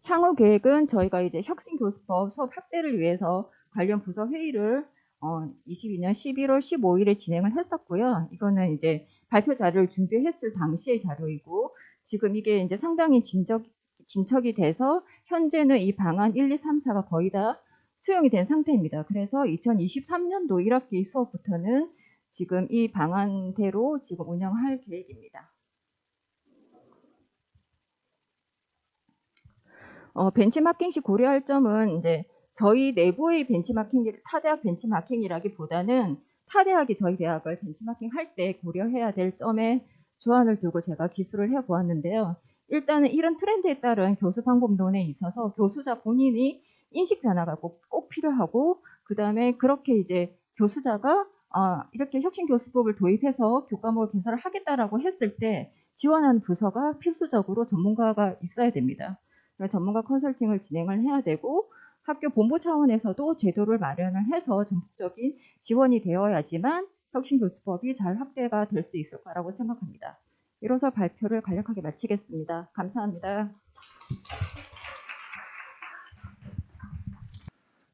향후 계획은 저희가 이제 혁신교수법 수업 확대를 위해서 관련 부서 회의를 22년 11월 15일에 진행을 했었고요. 이거는 이제 발표 자료를 준비했을 당시의 자료이고 지금 이게 이제 상당히 진척이 돼서 현재는 이 방안 1, 2, 3, 4가 거의 다 수용이 된 상태입니다. 그래서 2023년도 1학기 수업부터는 지금 이 방안대로 지금 운영할 계획입니다. 벤치마킹 시 고려할 점은 이제 저희 내부의 벤치마킹을 타대학 벤치마킹이라기보다는 타대학이 저희 대학을 벤치마킹 할 때 고려해야 될 점에 주안을 두고 제가 기술을 해보았는데요. 일단은 이런 트렌드에 따른 교수 방법론에 있어서 교수자 본인이 인식 변화가 꼭 필요하고 그 다음에 그렇게 이제 교수자가 이렇게 혁신교수법을 도입해서 교과목을 개설을 하겠다라고 했을 때 지원하는 부서가 필수적으로 전문가가 있어야 됩니다. 전문가 컨설팅을 진행을 해야 되고 학교 본부 차원에서도 제도를 마련을 해서 전폭적인 지원이 되어야지만 혁신교수법이 잘 확대가 될 수 있을 거라고 생각합니다. 이로써 발표를 간략하게 마치겠습니다. 감사합니다.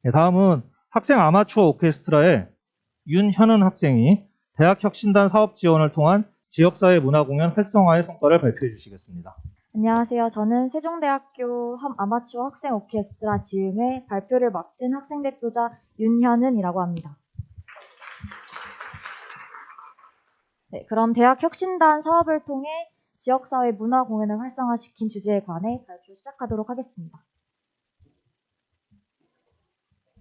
네, 다음은 학생 아마추어 오케스트라의 윤현은 학생이 대학혁신단 사업 지원을 통한 지역사회 문화공연 활성화의 성과를 발표해 주시겠습니다. 안녕하세요. 저는 세종대학교 아마추어 학생 오케스트라 지음의 발표를 맡은 학생 대표자 윤현은이라고 합니다. 네, 그럼 대학혁신단 사업을 통해 지역사회 문화 공연을 활성화시킨 주제에 관해 발표 시작하도록 하겠습니다.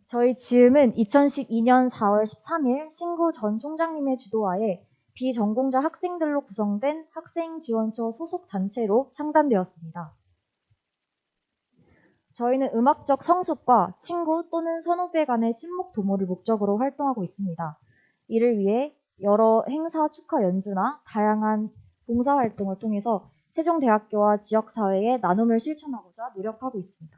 저희 지음은 2012년 4월 13일 신구 전 총장님의 주도하에 비전공자 학생들로 구성된 학생지원처 소속 단체로 창단되었습니다. 저희는 음악적 성숙과 친구 또는 선후배 간의 친목 도모를 목적으로 활동하고 있습니다. 이를 위해 여러 행사 축하 연주나 다양한 봉사활동을 통해서 세종대학교와 지역사회의 나눔을 실천하고자 노력하고 있습니다.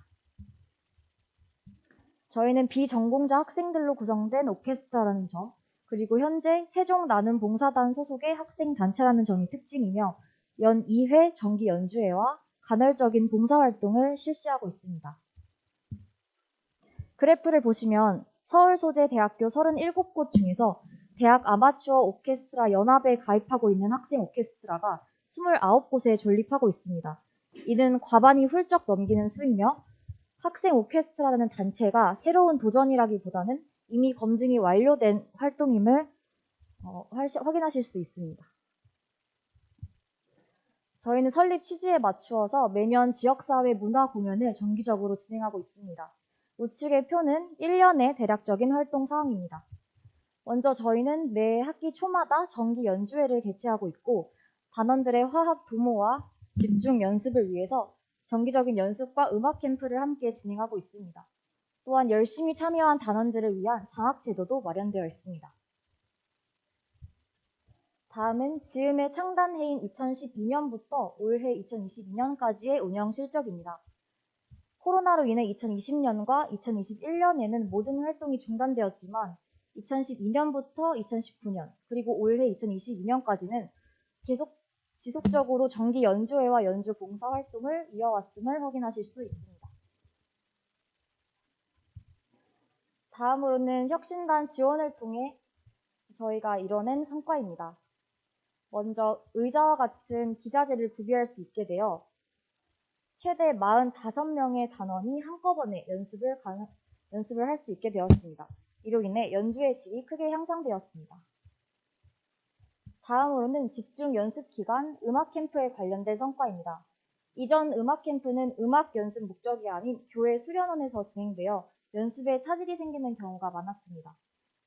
저희는 비전공자 학생들로 구성된 오케스트라라는 점, 그리고 현재 세종나눔봉사단 소속의 학생단체라는 점이 특징이며 연 2회 정기 연주회와 간헐적인 봉사활동을 실시하고 있습니다. 그래프를 보시면 서울 소재 대학교 37곳 중에서 대학 아마추어 오케스트라 연합에 가입하고 있는 학생 오케스트라가 29곳에 존립하고 있습니다. 이는 과반이 훌쩍 넘기는 수이며 학생 오케스트라라는 단체가 새로운 도전이라기보다는 이미 검증이 완료된 활동임을 확인하실 수 있습니다. 저희는 설립 취지에 맞추어서 매년 지역사회 문화 공연을 정기적으로 진행하고 있습니다. 우측의 표는 1년의 대략적인 활동 사항입니다. 먼저 저희는 매 학기 초마다 정기 연주회를 개최하고 있고 단원들의 화합 도모와 집중 연습을 위해서 정기적인 연습과 음악 캠프를 함께 진행하고 있습니다. 또한 열심히 참여한 단원들을 위한 장학 제도도 마련되어 있습니다. 다음은 지음의 창단해인 2012년부터 올해 2022년까지의 운영 실적입니다. 코로나로 인해 2020년과 2021년에는 모든 활동이 중단되었지만 2012년부터 2019년 그리고 올해 2022년까지는 계속 지속적으로 정기 연주회와 연주 봉사 활동을 이어왔음을 확인하실 수 있습니다. 다음으로는 혁신단 지원을 통해 저희가 이뤄낸 성과입니다. 먼저 의자와 같은 기자재를 구비할 수 있게 되어 최대 45명의 단원이 한꺼번에 연습을 할 수 있게 되었습니다. 이로 인해 연주의 질이 크게 향상되었습니다. 다음으로는 집중 연습 기간 음악 캠프에 관련된 성과입니다. 이전 음악 캠프는 음악 연습 목적이 아닌 교회 수련원에서 진행되어 연습에 차질이 생기는 경우가 많았습니다.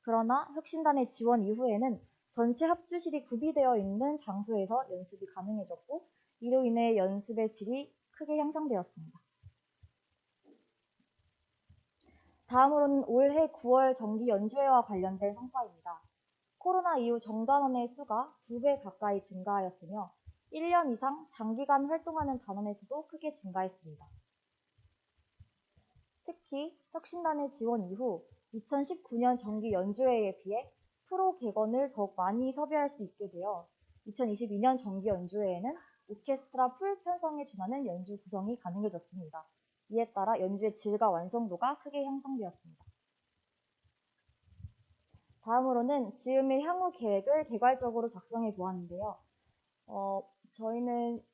그러나 혁신단의 지원 이후에는 전체 합주실이 구비되어 있는 장소에서 연습이 가능해졌고 이로 인해 연습의 질이 크게 향상되었습니다. 다음으로는 올해 9월 정기 연주회와 관련된 성과입니다. 코로나 이후 정단원의 수가 2배 가까이 증가하였으며 1년 이상 장기간 활동하는 단원의 수도 크게 증가했습니다. 특히 혁신단의 지원 이후 2019년 정기 연주회에 비해 프로 객원을 더욱 많이 섭외할 수 있게 되어 2022년 정기 연주회에는 오케스트라 풀 편성에 준하는 연주 구성이 가능해졌습니다. 이에 따라 연주의 질과 완성도가 크게 향상되었습니다. 다음으로는 지음의 향후 계획을 개괄적으로 작성해 보았는데요. 저희는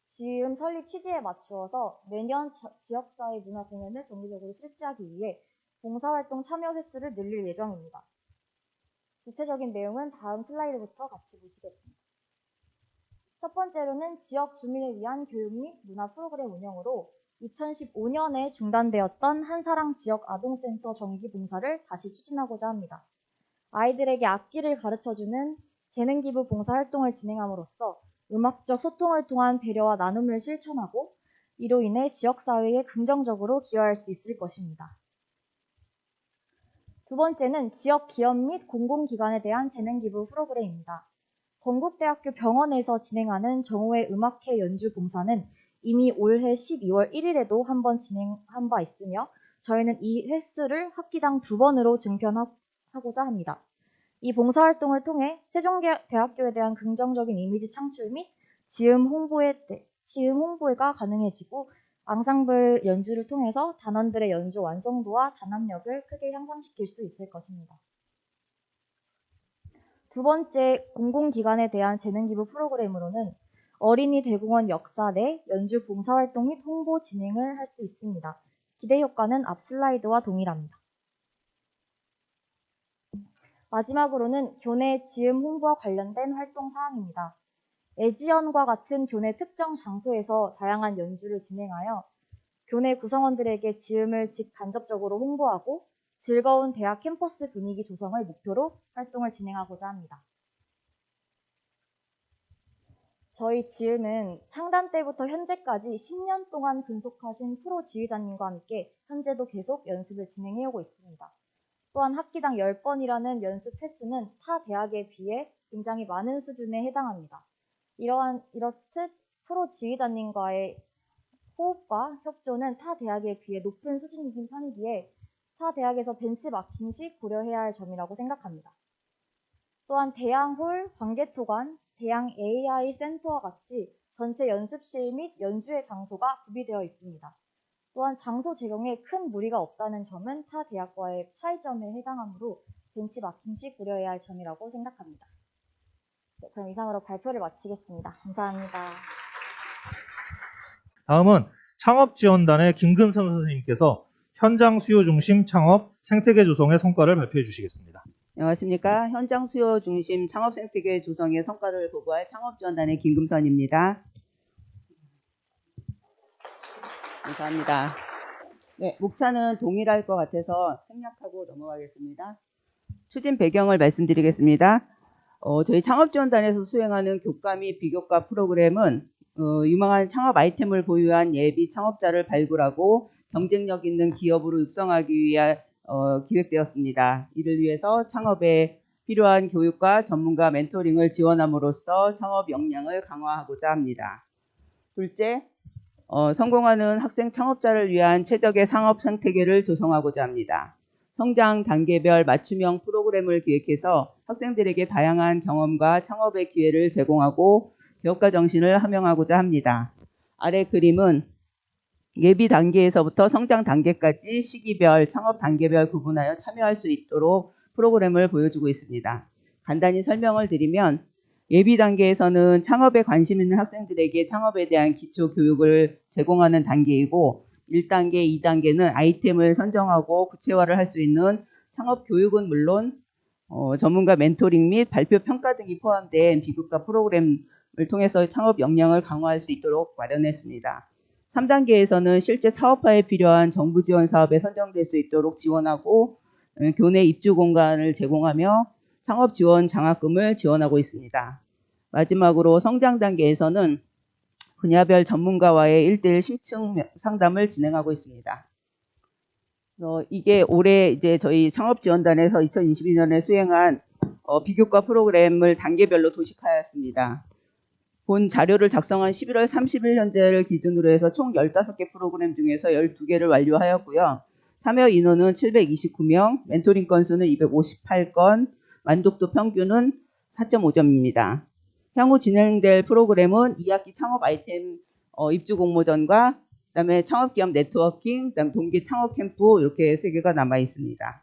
지음 설립 취지에 맞추어서 매년 지역사회 문화 공연을 정기적으로 실시하기 위해 봉사활동 참여 횟수를 늘릴 예정입니다. 구체적인 내용은 다음 슬라이드부터 같이 보시겠습니다. 첫 번째로는 지역 주민을 위한 교육 및 문화 프로그램 운영으로 2015년에 중단되었던 한사랑 지역 아동센터 정기 봉사를 다시 추진하고자 합니다. 아이들에게 악기를 가르쳐주는 재능기부 봉사활동을 진행함으로써 음악적 소통을 통한 배려와 나눔을 실천하고 이로 인해 지역사회에 긍정적으로 기여할 수 있을 것입니다. 두 번째는 지역 기업 및 공공기관에 대한 재능기부 프로그램입니다. 건국대학교 병원에서 진행하는 정오회 음악회 연주 봉사는 이미 올해 12월 1일에도 한번 진행한 바 있으며 저희는 이 횟수를 학기당 2번으로 증편하고자 합니다. 이 봉사활동을 통해 세종대학교에 대한 긍정적인 이미지 창출 및 지음 홍보가 가능해지고 앙상블 연주를 통해서 단원들의 연주 완성도와 단합력을 크게 향상시킬 수 있을 것입니다. 두 번째 공공기관에 대한 재능기부 프로그램으로는 어린이 대공원 역사 내 연주 봉사활동 및 홍보 진행을 할 수 있습니다. 기대 효과는 앞 슬라이드와 동일합니다. 마지막으로는 교내 지음 홍보와 관련된 활동 사항입니다. 애지연과 같은 교내 특정 장소에서 다양한 연주를 진행하여 교내 구성원들에게 지음을 직간접적으로 홍보하고 즐거운 대학 캠퍼스 분위기 조성을 목표로 활동을 진행하고자 합니다. 저희 지음은 창단 때부터 현재까지 10년 동안 근속하신 프로 지휘자님과 함께 현재도 계속 연습을 진행해오고 있습니다. 또한 학기당 10번이라는 연습 횟수는 타 대학에 비해 굉장히 많은 수준에 해당합니다. 이렇듯 프로 지휘자님과의 호흡과 협조는 타 대학에 비해 높은 수준이긴 편이기에 타 대학에서 벤치마킹 시 고려해야 할 점이라고 생각합니다. 또한 대양홀, 관계토관, 대양 AI 센터와 같이 전체 연습실 및 연주회 장소가 구비되어 있습니다. 또한 장소 제공에 큰 무리가 없다는 점은 타 대학과의 차이점에 해당하므로 벤치마킹 시 고려해야 할 점이라고 생각합니다. 네, 그럼 이상으로 발표를 마치겠습니다. 감사합니다. 다음은 창업지원단의 김근선 선생님께서 현장 수요 중심 창업 생태계 조성의 성과를 발표해 주시겠습니다. 안녕하십니까. 현장 수요 중심 창업 생태계 조성의 성과를 보고할 창업지원단의 김금선입니다. 감사합니다. 네, 목차는 동일할 것 같아서 생략하고 넘어가겠습니다. 추진 배경을 말씀드리겠습니다. 저희 창업지원단에서 수행하는 교과 및 비교과 프로그램은 유망한 창업 아이템을 보유한 예비 창업자를 발굴하고 경쟁력 있는 기업으로 육성하기 위해 기획되었습니다. 이를 위해서 창업에 필요한 교육과 전문가 멘토링을 지원함으로써 창업 역량을 강화하고자 합니다. 둘째, 성공하는 학생 창업자를 위한 최적의 창업 생태계를 조성하고자 합니다. 성장 단계별 맞춤형 프로그램을 기획해서 학생들에게 다양한 경험과 창업의 기회를 제공하고 교육과 정신을 함양하고자 합니다. 아래 그림은 예비 단계에서부터 성장 단계까지 시기별, 창업 단계별 구분하여 참여할 수 있도록 프로그램을 보여주고 있습니다. 간단히 설명을 드리면 예비 단계에서는 창업에 관심 있는 학생들에게 창업에 대한 기초 교육을 제공하는 단계이고 1단계, 2단계는 아이템을 선정하고 구체화를 할 수 있는 창업 교육은 물론 전문가 멘토링 및 발표 평가 등이 포함된 비교과 프로그램을 통해서 창업 역량을 강화할 수 있도록 마련했습니다. 3단계에서는 실제 사업화에 필요한 정부 지원 사업에 선정될 수 있도록 지원하고 교내 입주 공간을 제공하며 창업 지원 장학금을 지원하고 있습니다. 마지막으로 성장 단계에서는 분야별 전문가와의 1:1 심층 상담을 진행하고 있습니다. 이게 올해 이제 저희 창업지원단에서 2022년에 수행한 비교과 프로그램을 단계별로 도식하였습니다. 본 자료를 작성한 11월 30일 현재를 기준으로 해서 총 15개 프로그램 중에서 12개를 완료하였고요. 참여 인원은 729명, 멘토링 건수는 258건, 만족도 평균은 4.5점입니다. 향후 진행될 프로그램은 2학기 창업 아이템 입주 공모전과 그다음에 창업기업 네트워킹, 그다음에 동계 창업 캠프 이렇게 3개가 남아 있습니다.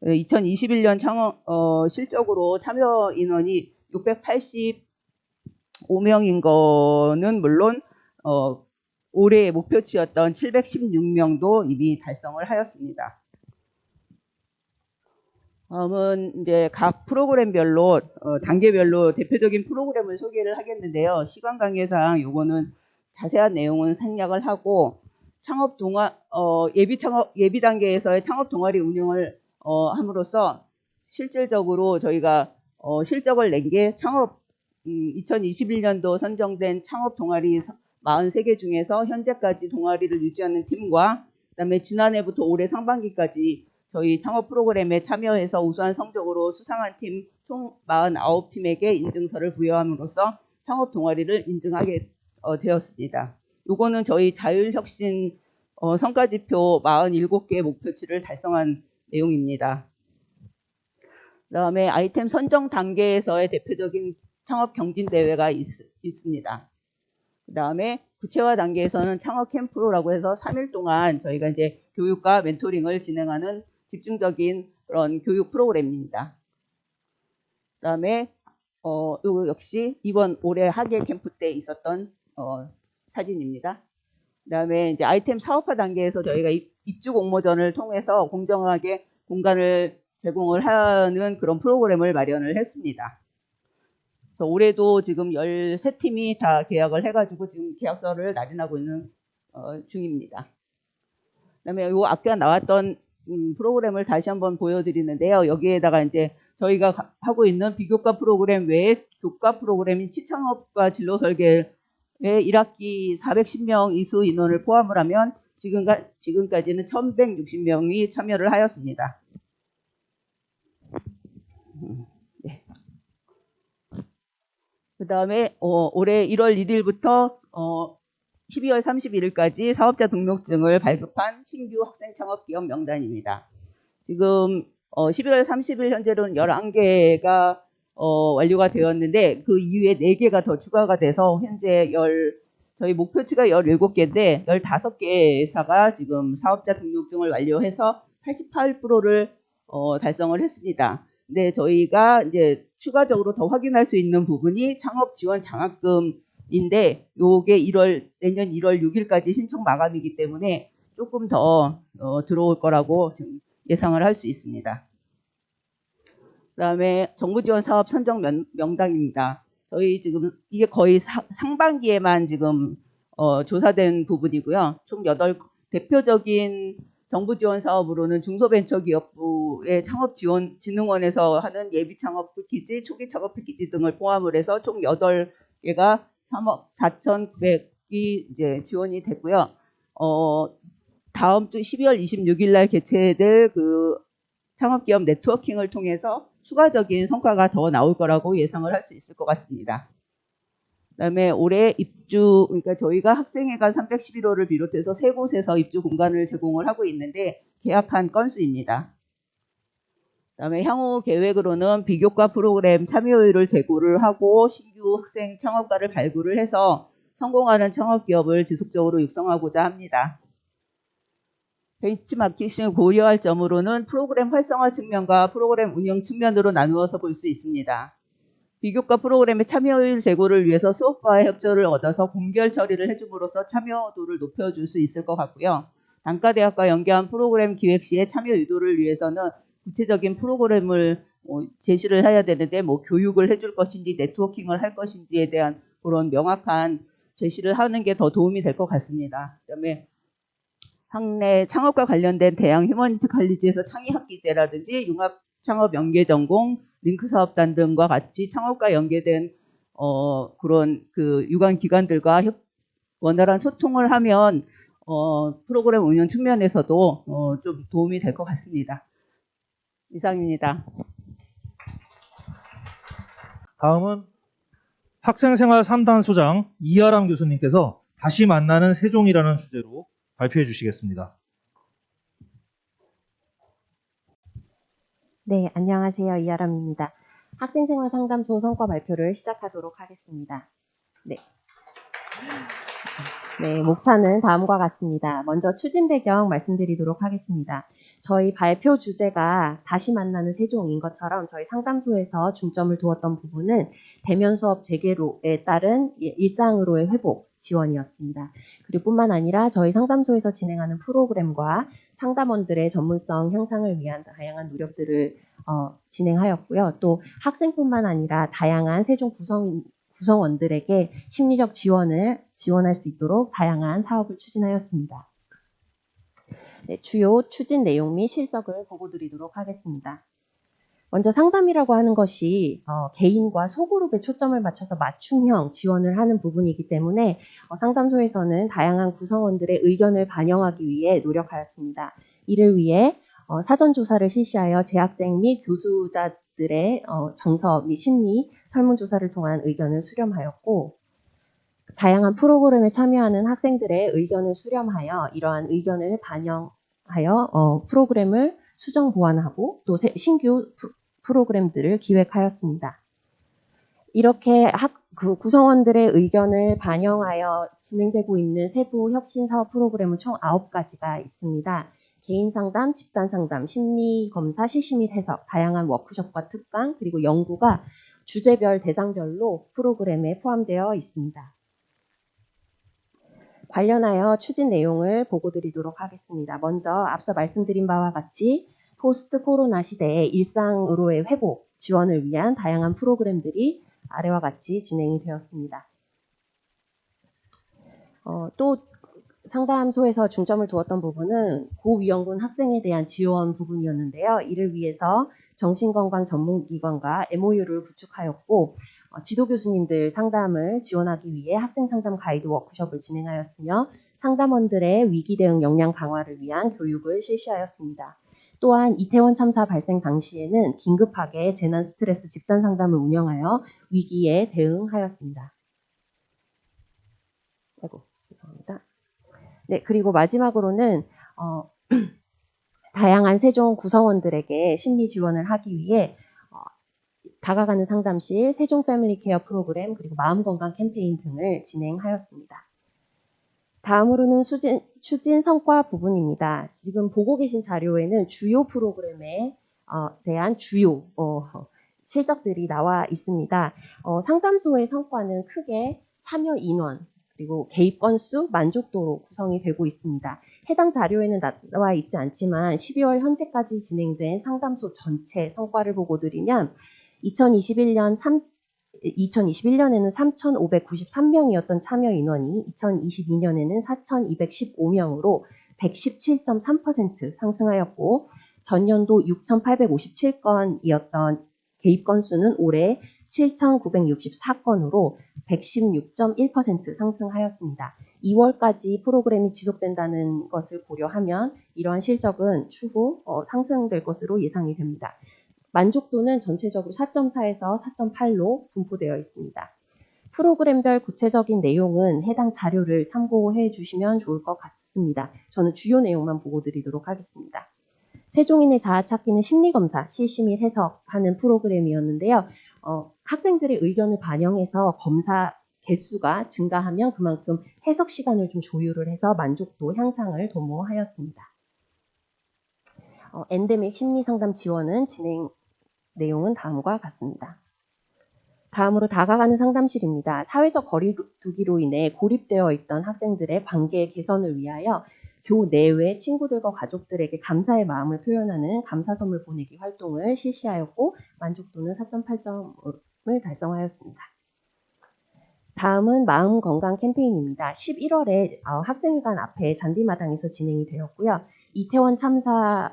2021년 창업 실적으로 참여 인원이 685명인 거는 물론 올해 목표치였던 716명도 이미 달성을 하였습니다. 다음은 이제 각 프로그램별로 단계별로 대표적인 프로그램을 소개를 하겠는데요. 시간 관계상 요거는 자세한 내용은 생략을 하고 창업 동아 예비 단계에서의 창업 동아리 운영을 함으로써 실질적으로 저희가 실적을 낸 게 창업 2021년도 선정된 창업 동아리 43개 중에서 현재까지 동아리를 유지하는 팀과 그다음에 지난해부터 올해 상반기까지 저희 창업 프로그램에 참여해서 우수한 성적으로 수상한 팀 총 49팀에게 인증서를 부여함으로써 창업 동아리를 인증하게 되었습니다. 요거는 저희 자율혁신 성과지표 47개 목표치를 달성한 내용입니다. 그 다음에 아이템 선정 단계에서의 대표적인 창업 경진대회가 있습니다. 그 다음에 구체화 단계에서는 창업 캠프라고 해서 3일 동안 저희가 이제 교육과 멘토링을 진행하는 집중적인 그런 교육 프로그램입니다. 그 다음에 요거 역시 이번 올해 학예 캠프 때 있었던 사진입니다. 그 다음에 이제 아이템 사업화 단계에서 저희가 입주 공모전을 통해서 공정하게 공간을 제공을 하는 그런 프로그램을 마련을 했습니다. 그래서 올해도 지금 13팀이 다 계약을 해가지고 지금 계약서를 날인하고 있는 중입니다. 그다음에 요 아까 나왔던 프로그램을 다시 한번 보여드리는데요. 여기에다가 이제 저희가 하고 있는 비교과 프로그램 외에 교과 프로그램인 치창업과 진로 설계에 1학기 410명 이수 인원을 포함을 하면 지금까지는 1160명이 참여를 하였습니다. 네. 그 다음에 올해 1월 1일부터 12월 31일까지 사업자 등록증을 발급한 신규 학생 창업 기업 명단입니다. 지금 11월 30일 현재로는 11개가 완료가 되었는데 그 이후에 4개가 더 추가가 돼서 현재 저희 목표치가 17개인데 15개 회사가 지금 사업자 등록증을 완료해서 88%를 달성을 했습니다. 근데 저희가 이제 추가적으로 더 확인할 수 있는 부분이 창업 지원 장학금인데 요게 내년 1월 6일까지 신청 마감이기 때문에 조금 더 들어올 거라고 지금 예상을 할 수 있습니다. 그다음에 정부 지원 사업 선정 명단입니다. 저희 지금 이게 거의 상반기에만 지금 조사된 부분이고요. 총 대표적인 정부 지원 사업으로는 중소벤처기업부의 창업지원진흥원에서 하는 예비창업 패키지, 초기 창업 패키지 등을 포함을 해서 총 8개가 3억 4,900이 이제 지원이 됐고요. 다음 주 12월 26일 날 개최될 그 창업기업 네트워킹을 통해서 추가적인 성과가 더 나올 거라고 예상을 할 수 있을 것 같습니다. 그다음에 올해 입주, 그러니까 저희가 학생회관 311호를 비롯해서 3곳에서 입주 공간을 제공을 하고 있는데 계약한 건수입니다. 그다음에 향후 계획으로는 비교과 프로그램 참여율을 제고를 하고 신규 학생 창업가를 발굴을 해서 성공하는 창업기업을 지속적으로 육성하고자 합니다. 벤치마킹을 고려할 점으로는 프로그램 활성화 측면과 프로그램 운영 측면으로 나누어서 볼 수 있습니다. 비교과 프로그램의 참여율 제고를 위해서 수업과의 협조를 얻어서 공결 처리를 해줌으로써 참여도를 높여줄 수 있을 것 같고요. 단과대학과 연계한 프로그램 기획 시에 참여 유도를 위해서는 구체적인 프로그램을 제시를 해야 되는데 교육을 해줄 것인지 네트워킹을 할 것인지에 대한 그런 명확한 제시를 하는 게 더 도움이 될 것 같습니다. 그다음에 학내 창업과 관련된 대학 휴머니티 칼리지에서 창의학기제라든지 융합창업 연계전공, 링크사업단 등과 같이 창업과 연계된 그런 그 유관 기관들과 원활한 소통을 하면 프로그램 운영 측면에서도 좀 도움이 될 것 같습니다. 이상입니다. 다음은 학생생활 3단 소장 이하람 교수님께서 다시 만나는 세종이라는 주제로 발표해 주시겠습니다. 네, 안녕하세요. 이하람입니다. 학생생활 상담소 성과 발표를 시작하도록 하겠습니다. 네, 목차는 다음과 같습니다. 먼저 추진 배경 말씀드리도록 하겠습니다. 저희 발표 주제가 다시 만나는 세종인 것처럼 저희 상담소에서 중점을 두었던 부분은 대면 수업 재개로에 따른 일상으로의 회복 지원이었습니다. 그리고 뿐만 아니라 저희 상담소에서 진행하는 프로그램과 상담원들의 전문성 향상을 위한 다양한 노력들을 진행하였고요. 또 학생뿐만 아니라 다양한 세종 구성원들에게 심리적 지원을 지원할 수 있도록 다양한 사업을 추진하였습니다. 네, 주요 추진 내용 및 실적을 보고드리도록 하겠습니다. 먼저 상담이라고 하는 것이 개인과 소그룹에 초점을 맞춰서 맞춤형 지원을 하는 부분이기 때문에 상담소에서는 다양한 구성원들의 의견을 반영하기 위해 노력하였습니다. 이를 위해 사전조사를 실시하여 재학생 및 교수자들의 정서 및 심리 설문조사를 통한 의견을 수렴하였고, 다양한 프로그램에 참여하는 학생들의 의견을 수렴하여 이러한 의견을 반영하여 프로그램을 수정 보완하고 또 신규 프로그램들을 기획하였습니다. 이렇게 그 구성원들의 의견을 반영하여 진행되고 있는 세부 혁신 사업 프로그램은 총 9가지가 있습니다. 개인 상담, 집단 상담, 심리 검사, 실시 및 해석, 다양한 워크숍과 특강, 그리고 연구가 주제별 대상별로 프로그램에 포함되어 있습니다. 관련하여 추진 내용을 보고드리도록 하겠습니다. 먼저 앞서 말씀드린 바와 같이 포스트 코로나 시대의 일상으로의 회복 지원을 위한 다양한 프로그램들이 아래와 같이 진행이 되었습니다. 또 상담소에서 중점을 두었던 부분은 고위험군 학생에 대한 지원 부분이었는데요. 이를 위해서 정신건강 전문기관과 MOU를 구축하였고 지도교수님들 상담을 지원하기 위해 학생상담 가이드 워크숍을 진행하였으며 상담원들의 위기 대응 역량 강화를 위한 교육을 실시하였습니다. 또한 이태원 참사 발생 당시에는 긴급하게 재난 스트레스 집단 상담을 운영하여 위기에 대응하였습니다. 죄송합니다. 네, 그리고 마지막으로는 다양한 세종 구성원들에게 심리 지원을 하기 위해 다가가는 상담실, 세종 패밀리 케어 프로그램, 그리고 마음건강 캠페인 등을 진행하였습니다. 다음으로는 추진 성과 부분입니다. 지금 보고 계신 자료에는 주요 프로그램에 대한 주요 실적들이 나와 있습니다. 상담소의 성과는 크게 참여 인원, 그리고 개입 건수, 만족도로 구성이 되고 있습니다. 해당 자료에는 나와 있지 않지만 12월 현재까지 진행된 상담소 전체 성과를 보고 드리면 2021년에는 3,593명이었던 참여 인원이 2022년에는 4,215명으로 117.3% 상승하였고 전년도 6,857건이었던 개입 건수는 올해 7,964건으로 116.1% 상승하였습니다. 2월까지 프로그램이 지속된다는 것을 고려하면 이러한 실적은 추후 상승될 것으로 예상이 됩니다. 만족도는 전체적으로 4.4에서 4.8로 분포되어 있습니다. 프로그램별 구체적인 내용은 해당 자료를 참고해 주시면 좋을 것 같습니다. 저는 주요 내용만 보고 드리도록 하겠습니다. 세종인의 자아찾기는 심리검사, 실시 및 해석하는 프로그램이었는데요. 학생들의 의견을 반영해서 검사 개수가 증가하면 그만큼 해석 시간을 좀 조율을 해서 만족도 향상을 도모하였습니다. 엔데믹 심리상담 지원은 진행 내용은 다음과 같습니다. 다음으로 다가가는 상담실입니다. 사회적 거리두기로 인해 고립되어 있던 학생들의 관계 개선을 위하여 교내외 친구들과 가족들에게 감사의 마음을 표현하는 감사 선물 보내기 활동을 실시하였고 만족도는 4.8점을 달성하였습니다. 다음은 마음 건강 캠페인입니다. 11월에 학생회관 앞에 잔디마당에서 진행이 되었고요. 이태원 참사로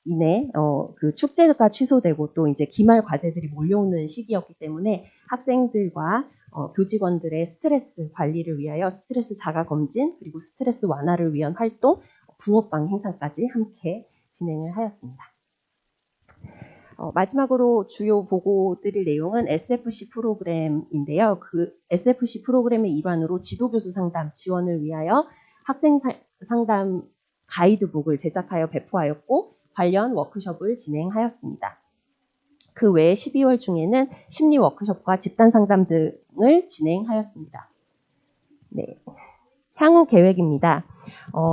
인해 그 축제가 취소되고 또 이제 기말 과제들이 몰려오는 시기였기 때문에 학생들과 교직원들의 스트레스 관리를 위하여 스트레스 자가 검진 그리고 스트레스 완화를 위한 활동, 붕어빵 행사까지 함께 진행을 하였습니다. 마지막으로 주요 보고 드릴 내용은 SFC 프로그램인데요. 그 SFC 프로그램의 일환으로 지도교수 상담 지원을 위하여 학생 상담 가이드북을 제작하여 배포하였고 관련 워크숍을 진행하였습니다. 그 외에 12월 중에는 심리 워크숍과 집단 상담 등을 진행하였습니다. 네, 향후 계획입니다.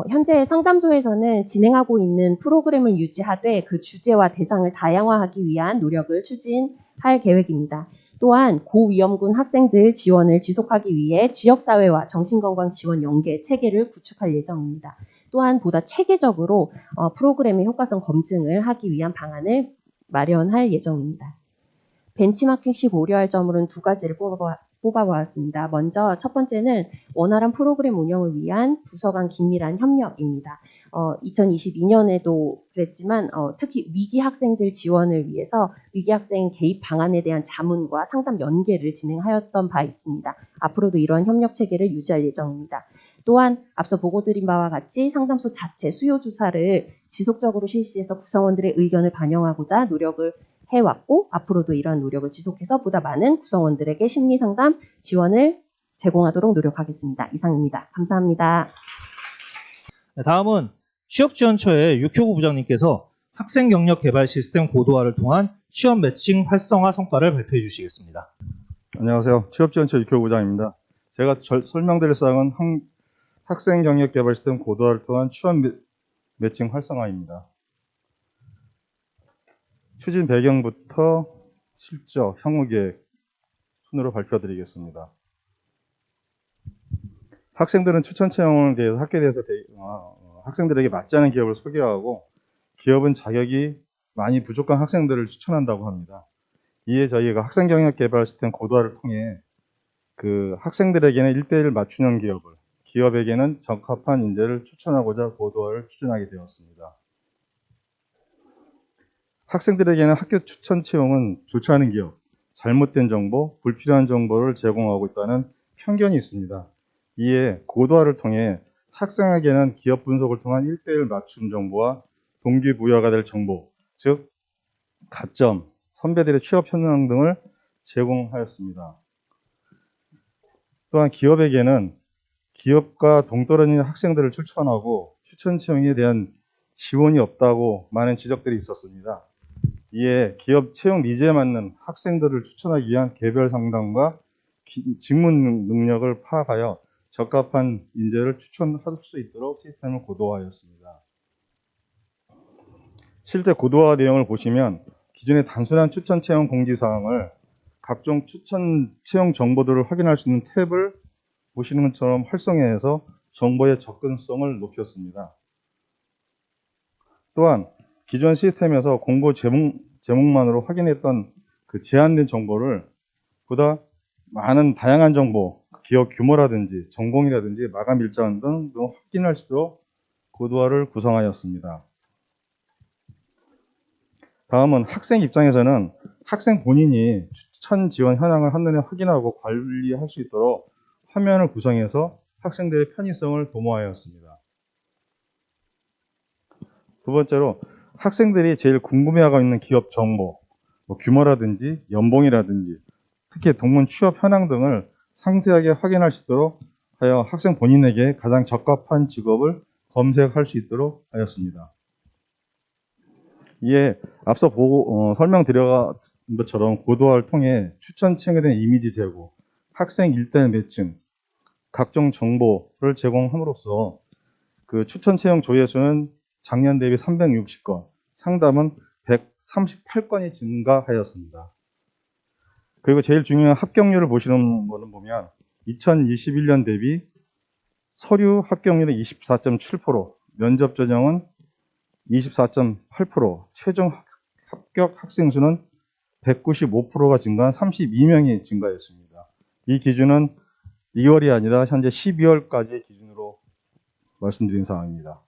현재 상담소에서는 진행하고 있는 프로그램을 유지하되 그 주제와 대상을 다양화하기 위한 노력을 추진할 계획입니다. 또한 고위험군 학생들 지원을 지속하기 위해 지역사회와 정신건강 지원 연계 체계를 구축할 예정입니다. 또한 보다 체계적으로 프로그램의 효과성 검증을 하기 위한 방안을 마련할 예정입니다. 벤치마킹시 고려할 점으로는 두 가지를 뽑아보았습니다. 먼저 첫 번째는 원활한 프로그램 운영을 위한 부서 간 긴밀한 협력입니다. 2022년에도 그랬지만 특히 위기 학생들 지원을 위해서 위기 학생 개입 방안에 대한 자문과 상담 연계를 진행하였던 바 있습니다. 앞으로도 이러한 협력 체계를 유지할 예정입니다. 또한 앞서 보고드린 바와 같이 상담소 자체 수요 조사를 지속적으로 실시해서 구성원들의 의견을 반영하고자 노력을 해왔고 앞으로도 이러한 노력을 지속해서 보다 많은 구성원들에게 심리상담 지원을 제공하도록 노력하겠습니다. 이상입니다. 감사합니다. 네, 다음은 취업지원처의 육효구 부장님께서 학생 경력 개발 시스템 고도화를 통한 취업 매칭 활성화 성과를 발표해 주시겠습니다. 안녕하세요. 취업지원처 육효구 부장입니다. 제가 설명드릴 사항은 학생 경력 개발 시스템 고도화를 통한 취업 매칭 활성화입니다. 추진 배경부터 실적, 향후 계획 순으로 발표드리겠습니다. 학생들은 추천 채용을 대해서 학교에 대해서 학생들에게 맞지 않은 기업을 소개하고 기업은 자격이 많이 부족한 학생들을 추천한다고 합니다. 이에 저희가 학생 경력 개발 시스템 고도화를 통해 그 학생들에게는 1:1 맞춤형 기업을, 기업에게는 적합한 인재를 추천하고자 고도화를 추진하게 되었습니다. 학생들에게는 학교 추천 채용은 좋지 않은 기업, 잘못된 정보, 불필요한 정보를 제공하고 있다는 편견이 있습니다. 이에 고도화를 통해 학생에게는 기업 분석을 통한 1:1 맞춤 정보와 동기부여가 될 정보, 즉 가점, 선배들의 취업 현황 등을 제공하였습니다. 또한 기업에게는 기업과 동떨어진 학생들을 추천하고 추천 채용에 대한 지원이 없다고 많은 지적들이 있었습니다. 이에 기업 채용 니즈에 맞는 학생들을 추천하기 위한 개별 상담과 직무 능력을 파악하여 적합한 인재를 추천할 수 있도록 시스템을 고도화하였습니다. 실제 고도화 내용을 보시면 기존의 단순한 추천 채용 공지사항을 각종 추천 채용 정보들을 확인할 수 있는 탭을 보시는 것처럼 활성화해서 정보의 접근성을 높였습니다. 또한 기존 시스템에서 공고 제목만으로 확인했던 그 제한된 정보를 보다 많은 다양한 정보, 기업 규모라든지 전공이라든지 마감 일정 등 확인할 수 있도록 고도화를 구성하였습니다. 다음은 학생 입장에서는 학생 본인이 추천 지원 현황을 한눈에 확인하고 관리할 수 있도록 화면을 구성해서 학생들의 편의성을 도모하였습니다. 두 번째로 학생들이 제일 궁금해하고 있는 기업 정보, 규모라든지 연봉이라든지 특히 동문 취업 현황 등을 상세하게 확인할 수 있도록 하여 학생 본인에게 가장 적합한 직업을 검색할 수 있도록 하였습니다. 이에 앞서 설명드린 것처럼 고도화를 통해 추천 채용에 대한 이미지 제고, 학생 일대 매칭, 각종 정보를 제공함으로써 그 추천 채용 조회수는 작년 대비 360건, 상담은 138건이 증가하였습니다. 그리고 제일 중요한 합격률을 보시는 거는 보면 2021년 대비 서류 합격률은 24.7%, 면접 전형은 24.8%, 최종 합격 학생 수는 195%가 증가한 32명이 증가했습니다. 이 기준은 2월이 아니라 현재 12월까지의 기준으로 말씀드린 사항입니다.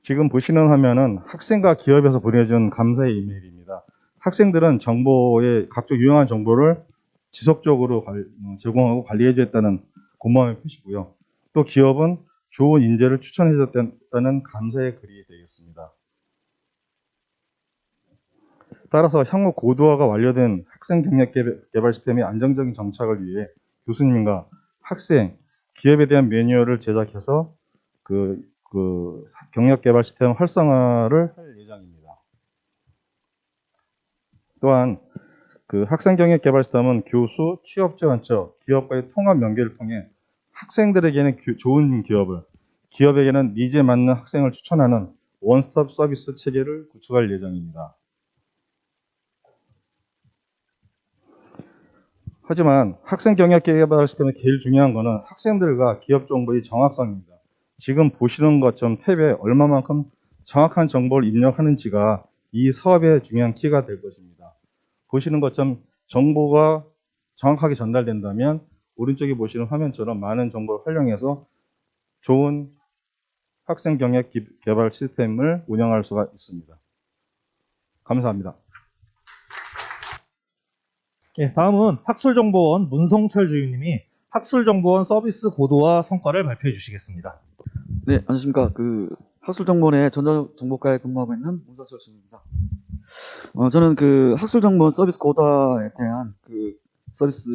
지금 보시는 화면은 학생과 기업에서 보내준 감사의 이메일입니다. 학생들은 정보의 각종 유용한 정보를 지속적으로 제공하고 관리해 줬다는 고마움의 표시고요. 또 기업은 좋은 인재를 추천해 줬다는 감사의 글이 되겠습니다. 따라서 향후 고도화가 완료된 학생 경력 개발 시스템의 안정적인 정착을 위해 교수님과 학생, 기업에 대한 매뉴얼을 제작해서 그 경력 개발 시스템 활성화를 할 예정입니다. 또한 그 학생 경력 개발 시스템은 교수, 취업 지원처, 기업과의 통합 연계를 통해 학생들에게는 좋은 기업을, 기업에게는 니즈에 맞는 학생을 추천하는 원스톱 서비스 체계를 구축할 예정입니다. 하지만 학생 경력 개발 시스템의 제일 중요한 것은 학생들과 기업 정보의 정확성입니다. 지금 보시는 것처럼 탭에 얼마만큼 정확한 정보를 입력하는지가 이 사업의 중요한 키가 될 것입니다. 보시는 것처럼 정보가 정확하게 전달된다면 오른쪽에 보시는 화면처럼 많은 정보를 활용해서 좋은 학생 경력 개발 시스템을 운영할 수가 있습니다. 감사합니다. 예, 다음은 학술정보원 문성철 주임님이 학술정보원 서비스 고도화 성과를 발표해 주시겠습니다. 네, 안녕하십니까. 학술정보원의 전자정보과에 근무하고 있는 문성철 주임입니다. 저는 학술정보원 서비스 고도화에 대한 서비스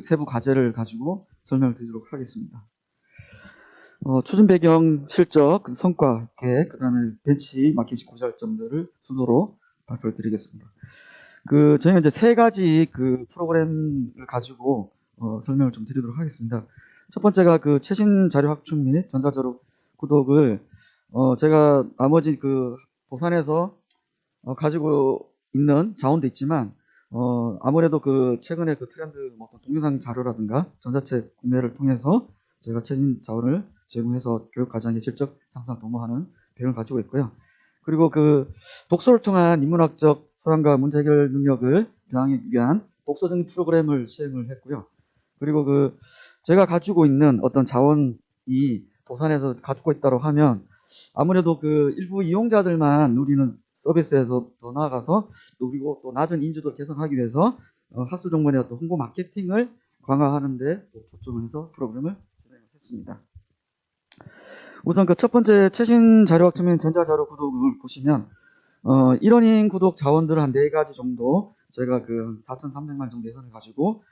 세부 과제를 가지고 설명을 드리도록 하겠습니다. 추진 배경, 실적, 성과, 계획, 그 다음에 벤치 마킹식 고찰점들을 순서로 발표를 드리겠습니다. 저희는 이제 세 가지 프로그램을 가지고 설명을 좀 드리도록 하겠습니다. 첫 번째가 최신 자료 확충 및 전자자료 구독을 제가 나머지 도산에서 가지고 있는 자원도 있지만 아무래도 최근에 트렌드 동영상 자료라든가 전자책 구매를 통해서 제가 최신 자원을 제공해서 교육 과정의 질적 향상을 도모하는 배경을 가지고 있고요. 그리고 독서를 통한 인문학적 소양과 문제 해결 능력을 향하기 위한 독서적인 프로그램을 시행을 했고요. 그리고 제가 가지고 있는 어떤 자원이 도산에서 가지고 있다고 하면 아무래도 그 일부 이용자들만 누리는 서비스에서 더 나아가서 또 그리고 또 낮은 인지도를 개선하기 위해서 학술 정보의 어떤 홍보 마케팅을 강화하는데 초점을 해서 프로그램을 진행했습니다. 우선 그 첫 번째 최신 자료 학점인 전자자료 구독을 보시면 1원인 구독 자원들을 한 4가지 정도 저희가 그 4,300만 정도 예산을 가지고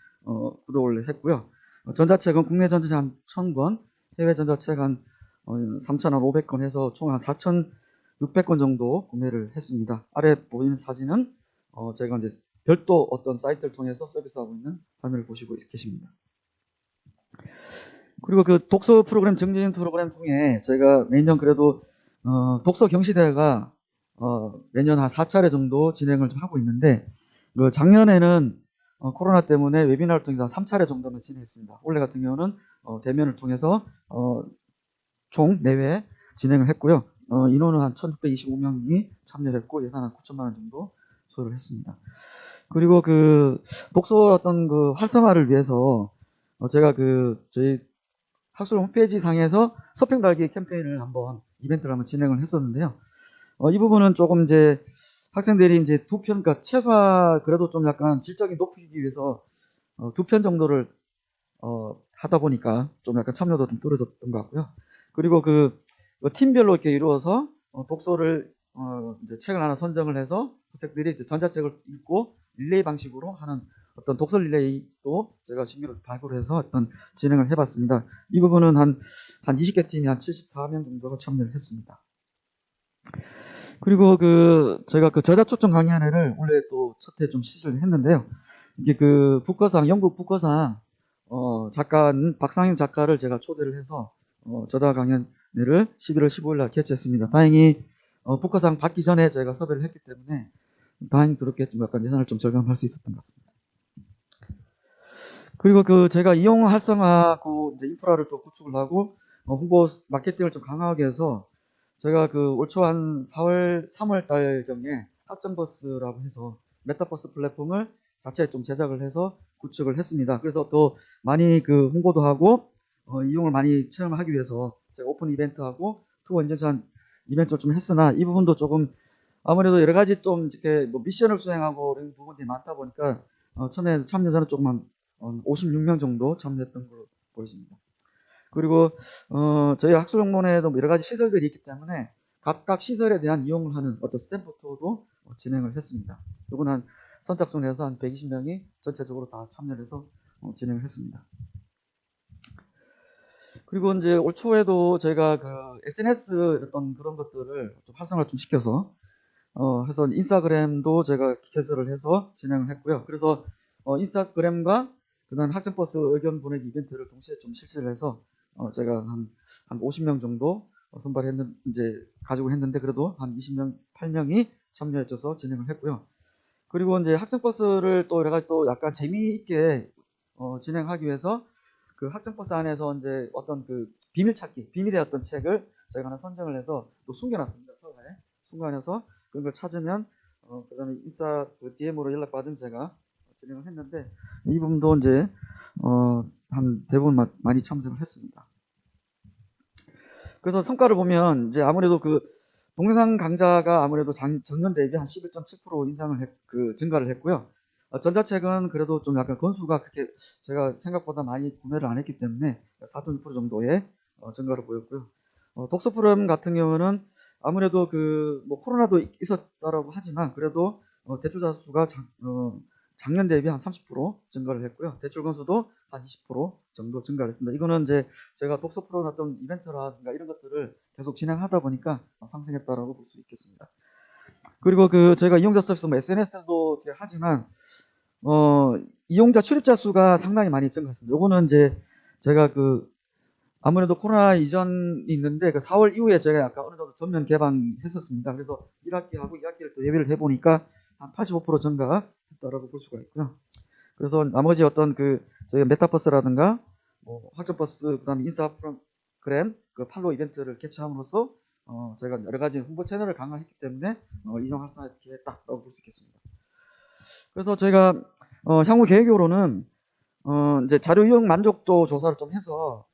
구독을 했고요. 전자책은 국내 전자책 한 1,000권, 해외 전자책 한 3,500권 해서 총 한 4,600권 정도 구매를 했습니다. 아래 보이는 사진은 제가 이제 별도 어떤 사이트를 통해서 서비스하고 있는 화면을 보시고 계십니다. 그리고 그 독서 프로그램 증진 프로그램 중에 저희가 매년 그래도 독서 경시대회가 매년 한 4차례 정도 진행을 좀 하고 있는데 그 작년에는 코로나 때문에 웨비나를 통해서 한 3차례 정도만 진행했습니다. 올해 같은 경우는 대면을 통해서 총 4회 진행을 했고요. 인원은 한 1,625명이 참여를 했고 예산 한 9천만 원 정도 소요를 했습니다. 그리고 그 독서 어떤 그 활성화를 위해서 제가 그 저희 학술 홈페이지 상에서 서평 달기 캠페인을 한번 이벤트를 한번 진행을 했었는데요. 이 부분은 조금 이제 학생들이 이제 2편, 그러니까 최소화 그래도 좀 약간 질적이 높이기 위해서 2편 정도를 하다 보니까 좀 약간 참여도 좀 떨어졌던 것 같고요. 그리고 그 팀별로 이렇게 이루어서 독서를 이제 책을 하나 선정을 해서 학생들이 이제 전자책을 읽고 릴레이 방식으로 하는 어떤 독서 릴레이도 제가 신규로 발굴을 해서 어떤 진행을 해봤습니다. 이 부분은 한 20개 팀이 한 74명 정도가 참여를 했습니다. 그리고 그 제가 그 저자 초청 강연회를 원래 또 첫 해 좀 실시를 했는데요. 이게 그 북커상 영국 북커상 작가인 박상영 작가를 제가 초대를 해서 저자 강연회를 11월 15일 날 개최했습니다. 다행히 북커상 받기 전에 제가 섭외를 했기 때문에 다행스럽게 좀 약간 예산을 좀 절감할 수 있었던 것 같습니다. 그리고 그 제가 이용 활성화하고 이제 인프라를 또 구축을 하고 홍보 마케팅을 좀 강화하기 위해서 제가 그 올 초 한 3월 달 경에 학점버스라고 해서 메타버스 플랫폼을 자체에 좀 제작을 해서 구축을 했습니다. 그래서 또 많이 그 홍보도 하고 이용을 많이 체험을 하기 위해서 제가 오픈 이벤트하고 투어 인증샷 이벤트를 좀 했으나 이 부분도 조금 아무래도 여러 가지 좀 이렇게 뭐 미션을 수행하고 이런 부분들이 많다 보니까 처음에 참여자는 조금 56명 정도 참여했던 걸로 보여집니다. 그리고 저희 학술정보원에도 여러 가지 시설들이 있기 때문에 각각 시설에 대한 이용을 하는 어떤 스탬프 투어도 진행을 했습니다. 이건 선착순에서 한 120명이 전체적으로 다 참여를 해서 진행을 했습니다. 그리고 이제 올 초에도 저희가 그 SNS 어떤 그런 것들을 좀 활성화 좀 시켜서 해서 인스타그램도 제가 개설을 해서 진행을 했고요. 그래서 인스타그램과 그다음 학생버스 의견 보내기 이벤트를 동시에 좀 실시를 해서 제가 한 50명 정도 선발했는 이제 가지고 했는데 그래도 한 20명 8명이 참여해줘서 진행을 했고요. 그리고 이제 학생버스를 또 여러 가지 또 약간 재미있게 진행하기 위해서 그 학생버스 안에서 이제 어떤 그 비밀찾기, 비밀의 어떤 책을 제가 하나 선정을 해서 또 숨겨놨습니다. 서가에 숨겨놔서 그런 걸 찾으면 그다음에 인스타 그 DM으로 연락받으면 제가 진행을 했는데 이 부분도 이제 한 대부분 많이 참석을 했습니다. 그래서 성과를 보면 이제 아무래도 그 동영상 강좌가 아무래도 전년 대비 한 11.7% 인상을 증가를 했고요. 전자책은 그래도 좀 약간 건수가 그렇게 제가 생각보다 많이 구매를 안 했기 때문에 4.6% 정도의 증가를 보였고요. 독서 프로그램 같은 경우는 아무래도 그 뭐 코로나도 있었다라고 하지만 그래도 대출자 수가 작년 대비 한 30% 증가를 했고요. 대출 건수도 한 20% 정도 증가를 했습니다. 이거는 이제 제가 독서 프로그램 어떤 이벤트라든가 이런 것들을 계속 진행하다 보니까 상승했다라고 볼 수 있겠습니다. 그리고 그 제가 이용자 서비스 뭐 SNS도 하지만 이용자 출입자 수가 상당히 많이 증가했습니다. 요거는 이제 제가 그 아무래도 코로나 이전이 있는데 그 4월 이후에 제가 약간 어느 정도 전면 개방했었습니다. 그래서 1학기하고 2학기를 또 예비를 해보니까 한 85% 증가했다라고 볼 수가 있고요. 그래서 나머지 어떤 그 저희 메타버스라든가 뭐 학점버스 그다음에 인스타그램 그 팔로우 이벤트를 개최함으로써 제가 여러 가지 홍보 채널을 강화했기 때문에 이용 활성화했게 했다라고 볼 수 있겠습니다. 그래서 제가 향후 계획으로는 이제 자료 이용 만족도 조사를 좀 해서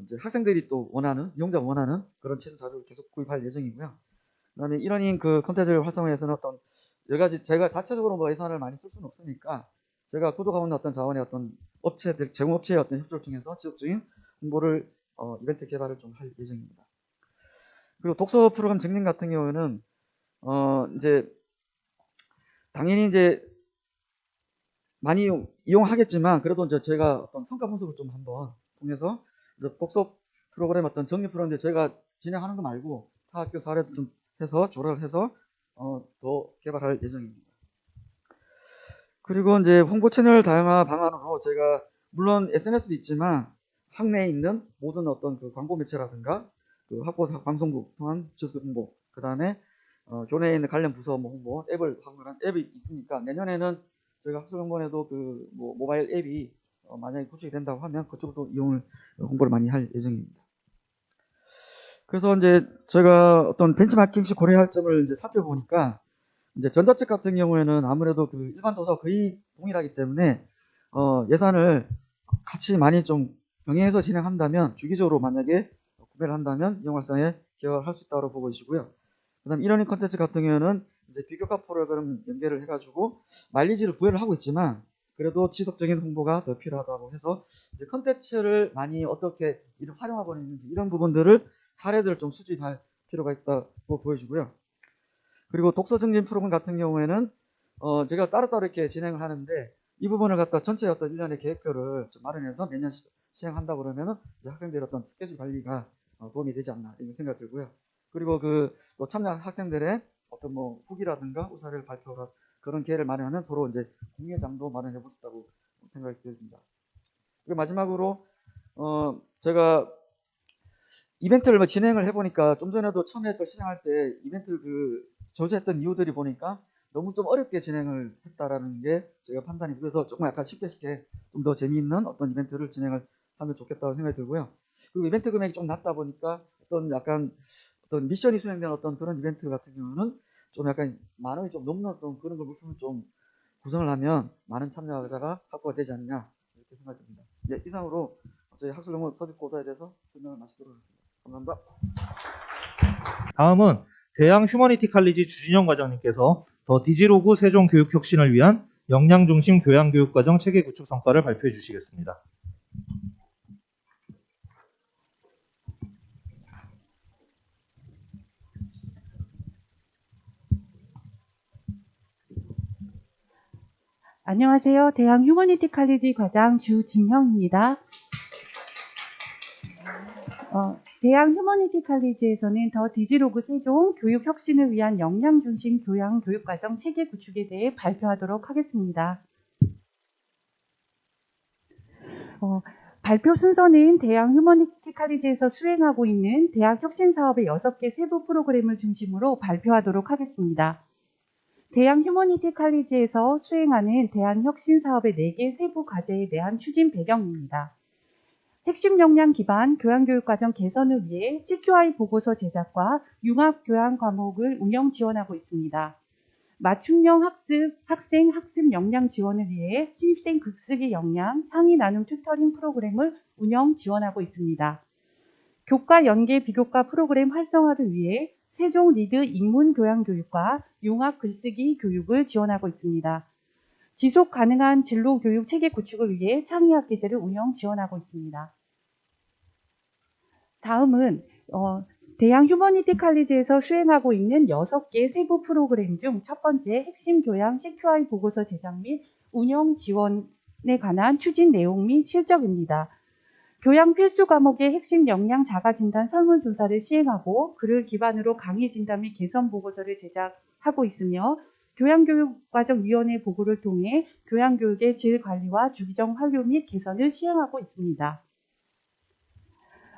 이제 학생들이 또 원하는, 이용자가 원하는 그런 최신 자료를 계속 구입할 예정이고요. 그다음에 이러닝 그 콘텐츠를 활성화해서는 어떤 여러 가지 제가 자체적으로 뭐 예산을 많이 쓸 수는 없으니까 제가 구독하고 있는 어떤 자원의 어떤 업체들, 제공업체의 어떤 협조를 통해서 지속적인 홍보를 이벤트 개발을 좀 할 예정입니다. 그리고 독서 프로그램 증진 같은 경우에는 이제 당연히 이제 많이 이용하겠지만 그래도 이제 저희가 어떤 성과 분석을 좀 한번 통해서 이제 독서 프로그램 어떤 정리 프로그램인데 저희가 진행하는 거 말고 타 학교 사례도 좀 해서 조사를 해서 더 개발할 예정입니다. 그리고 이제 홍보 채널 다양화 방안으로 제가 물론 SNS도 있지만 학내에 있는 모든 어떤 그 광고 매체라든가 그 학부 방송국 통한 지속 홍보, 그 다음에 교내에 있는 관련 부서 뭐 홍보 앱을 방문한 앱이 있으니까 내년에는 저희가 학술정보원에도 그 뭐 모바일 앱이 만약에 구축이 된다고 하면 그쪽도 이용을 홍보를 많이 할 예정입니다. 그래서 이제 저희가 어떤 벤치마킹식 고려할 점을 이제 살펴보니까 이제 전자책 같은 경우에는 아무래도 그 일반 도서와 거의 동일하기 때문에 예산을 같이 많이 좀 병행해서 진행한다면 주기적으로 만약에 구매를 한다면 이용 활성에 기여할 수 있다고 보고 계시고요. 그다음 이러닝 컨텐츠 같은 경우는 이제 비교과 프로그램 연계를 해가지고 마일리지를 부여를 하고 있지만 그래도 지속적인 홍보가 더 필요하다고 해서 이제 컨텐츠를 많이 어떻게 활용하고 있는지 이런 부분들을 사례들을 좀 수집할 필요가 있다고 보여지고요. 그리고 독서 증진 프로그램 같은 경우에는 제가 따로따로 이렇게 진행을 하는데 이 부분을 갖다 전체 어떤 1년의 계획표를 좀 마련해서 매년 시행한다 그러면은 이제 학생들의 어떤 스케줄 관리가 도움이 되지 않나 이런 생각이 들고요. 그리고 또 참여 학생들의 어떤 뭐 후기라든가 우사를 발표라 그런 기회를 마련하면 서로 이제 공유장도 마련해 보겠다고 생각이 듭니다. 그리고 마지막으로 제가 이벤트를 뭐 진행을 해보니까 좀 전에도 처음에 또 시작할 때 이벤트 그 저지했던 이유들이 보니까 너무 좀 어렵게 진행을 했다라는 게 제가 판단이 그래서 조금 약간 쉽게 좀 더 재미있는 어떤 이벤트를 진행을 하면 좋겠다고 생각이 들고요. 그리고 이벤트 금액이 좀 낮다 보니까 어떤 약간 어떤 미션이 수행된 어떤 그런 이벤트 같은 경우는 좀 약간 만 원이 좀 넘는 어떤 그런 걸 물품을 좀 구성을 하면 많은 참여자가 확보가 되지 않냐 이렇게 생각이 듭니다. 네, 이상으로 저희 학술정보 서비스 고도에 대해서 설명을 마치도록 하겠습니다. 감사합니다. 다음은 대양 휴머니티 칼리지 주진영 과장님께서 더 디지로그 세종 교육 혁신을 위한 역량 중심 교양 교육 과정 체계 구축 성과를 발표해 주시겠습니다. 안녕하세요. 대양 휴머니티 칼리지 과장 주진형입니다. 대양 휴머니티 칼리지에서는 더 디지로그 세종 교육 혁신을 위한 역량 중심 교양 교육 과정 체계 구축에 대해 발표하도록 하겠습니다. 발표 순서는 대양 휴머니티 칼리지에서 수행하고 있는 대학 혁신 사업의 6개 세부 프로그램을 중심으로 발표하도록 하겠습니다. 대양 휴머니티 칼리지에서 수행하는 대학 혁신 사업의 4개 세부 과제에 대한 추진 배경입니다. 핵심 역량 기반 교양교육과정 개선을 위해 CQI 보고서 제작과 융합 교양 과목을 운영 지원하고 있습니다. 맞춤형 학생 학습 역량 지원을 위해 신입생 극쓰기 역량 상위 나눔 튜터링 프로그램을 운영 지원하고 있습니다. 교과 연계 비교과 프로그램 활성화를 위해 세종 리드 인문 교양 교육과 융합 글쓰기 교육을 지원하고 있습니다. 지속 가능한 진로 교육 체계 구축을 위해 창의학기제를 운영 지원하고 있습니다. 다음은 대양 휴머니티 칼리지에서 수행하고 있는 6개 세부 프로그램 중 첫 번째 핵심 교양 CQI 보고서 제작 및 운영 지원에 관한 추진 내용 및 실적입니다. 교양 필수 과목의 핵심 역량 자가 진단 설문조사를 시행하고 그를 기반으로 강의 진단 및 개선 보고서를 제작하고 있으며 교양교육과정위원회 보고를 통해 교양교육의 질 관리와 주기적 활용 및 개선을 시행하고 있습니다.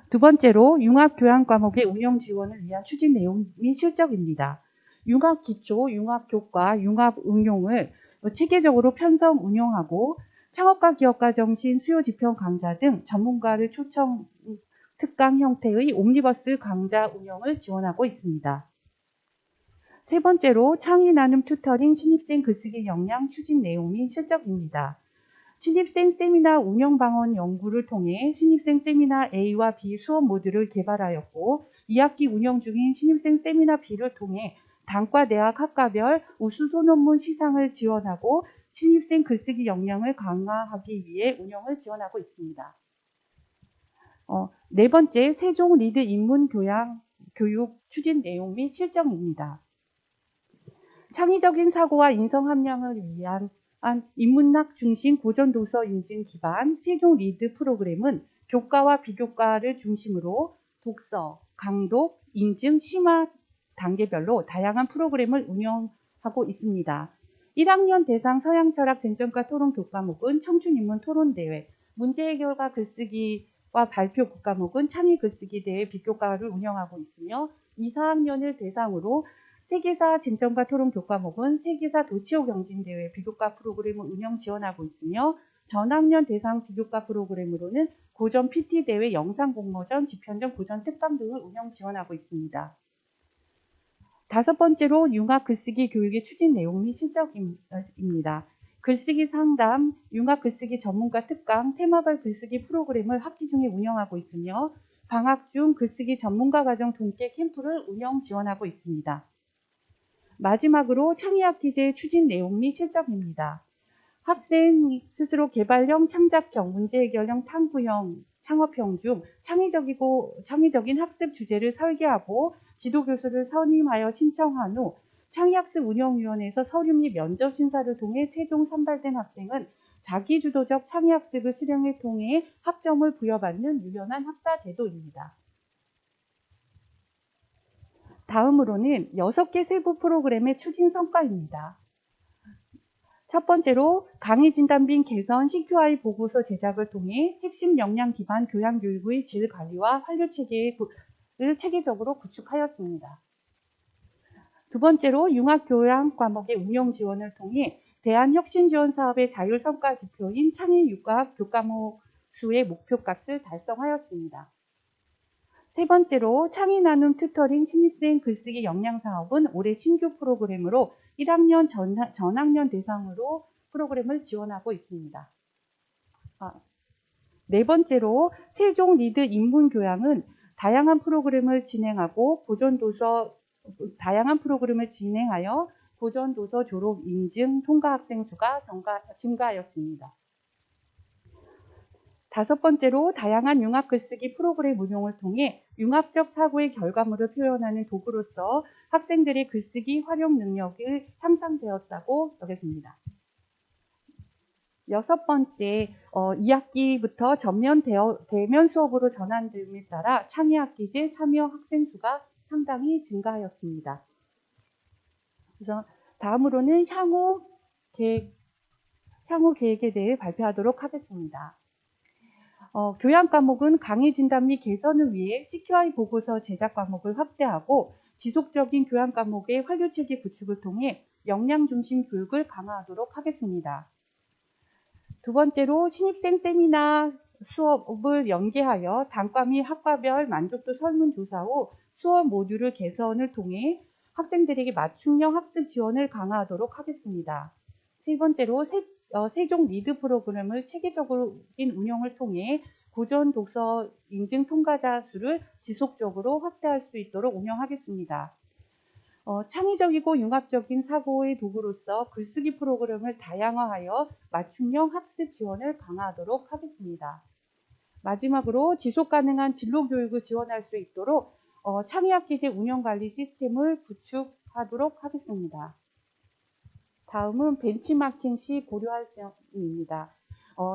두 번째로 융합교양 과목의 운영 지원을 위한 추진 내용 및 실적입니다. 융합기초, 융합교과, 융합응용을 체계적으로 편성 운영하고 창업과 기업가 정신 수요 지평 강좌 등 전문가를 초청 특강 형태의 옴니버스 강좌 운영을 지원하고 있습니다. 세 번째로 창의 나눔 튜터링 신입생 글쓰기 역량 추진 내용 및 실적입니다. 신입생 세미나 운영 방안 연구를 통해 신입생 세미나 A와 B 수업 모듈을 개발하였고 2학기 운영 중인 신입생 세미나 B를 통해 단과 대학 학과별 우수 소논문 시상을 지원하고 신입생 글쓰기 역량을 강화하기 위해 운영을 지원하고 있습니다. 네 번째, 세종 리드 인문 교육 추진 내용 및 실정입니다. 창의적인 사고와 인성 함량을 위한 인문학 중심 고전 도서 인증 기반 세종 리드 프로그램은 교과와 비교과를 중심으로 독서, 강독, 인증, 심화 단계별로 다양한 프로그램을 운영하고 있습니다. 1학년 대상 서양철학 쟁점과 토론 교과목은 청춘인문 토론대회, 문제해결과 글쓰기와 발표 교과목은 창의 글쓰기 대회 비교과를 운영하고 있으며 2, 4학년을 대상으로 세계사 쟁점과 토론 교과목은 세계사 도치오 경진대회 비교과 프로그램을 운영 지원하고 있으며 전학년 대상 비교과 프로그램으로는 고전 PT대회, 영상공모전, 집현전, 고전 특강 등을 운영 지원하고 있습니다. 다섯 번째로 융합 글쓰기 교육의 추진 내용 및 실적입니다. 글쓰기 상담, 융합 글쓰기 전문가 특강, 테마별 글쓰기 프로그램을 학기 중에 운영하고 있으며 방학 중 글쓰기 전문가 과정 동계 캠프를 운영 지원하고 있습니다. 마지막으로 창의학기제 추진 내용 및 실적입니다. 학생 스스로 개발형, 창작형, 문제해결형, 탐구형, 창업형 중 창의적인 학습 주제를 설계하고 지도교수를 선임하여 신청한 후 창의학습 운영위원회에서 서류 및 면접 심사를 통해 최종 선발된 학생은 자기주도적 창의학습을 수령을 통해 학점을 부여받는 유연한 학사 제도입니다. 다음으로는 6개 세부 프로그램의 추진 성과입니다. 첫 번째로 강의 진단 및 개선 CQI 보고서 제작을 통해 핵심 역량 기반 교양 교육의 질 관리와 환류 체계를 체계적으로 구축하였습니다. 두 번째로 융합 교양 과목의 운영 지원을 통해 대한혁신지원 사업의 자율 성과 지표인 창의 융합 교과목 수의 목표값을 달성하였습니다. 세 번째로 창의 나눔 튜터링 신입생 글쓰기 역량 사업은 올해 신규 프로그램으로 1학년 전학년 대상으로 프로그램을 지원하고 있습니다. 네 번째로 세종 리드 인문 교양은 다양한 프로그램을 진행하여 고전 도서 졸업 인증 통과 학생 수가 증가하였습니다. 다섯 번째로 다양한 융합 글쓰기 프로그램 운용을 통해 융합적 사고의 결과물을 표현하는 도구로서 학생들의 글쓰기 활용 능력이 향상되었다고 여겼습니다. 여섯 번째, 2학기부터 전면 대면 수업으로 전환됨에 따라 창의학기제 참여 학생 수가 상당히 증가하였습니다. 그래서 다음으로는 향후 계획에 대해 발표하도록 하겠습니다. 교양 과목은 강의 진단 및 개선을 위해 CQI 보고서 제작 과목을 확대하고 지속적인 교양 과목의 환류 체계 구축을 통해 역량 중심 교육을 강화하도록 하겠습니다. 두 번째로 신입생 세미나 수업을 연계하여 단과 및 학과별 만족도 설문조사 후 수업 모듈 개선을 통해 학생들에게 맞춤형 학습 지원을 강화하도록 하겠습니다. 세 번째로 세종 리드 프로그램을 체계적인 운영을 통해 고전 독서 인증 통과자 수를 지속적으로 확대할 수 있도록 운영하겠습니다. 창의적이고 융합적인 사고의 도구로서 글쓰기 프로그램을 다양화하여 맞춤형 학습 지원을 강화하도록 하겠습니다. 마지막으로 지속가능한 진로교육을 지원할 수 있도록 창의학기제 운영관리 시스템을 구축하도록 하겠습니다. 다음은 벤치마킹 시 고려할 점입니다.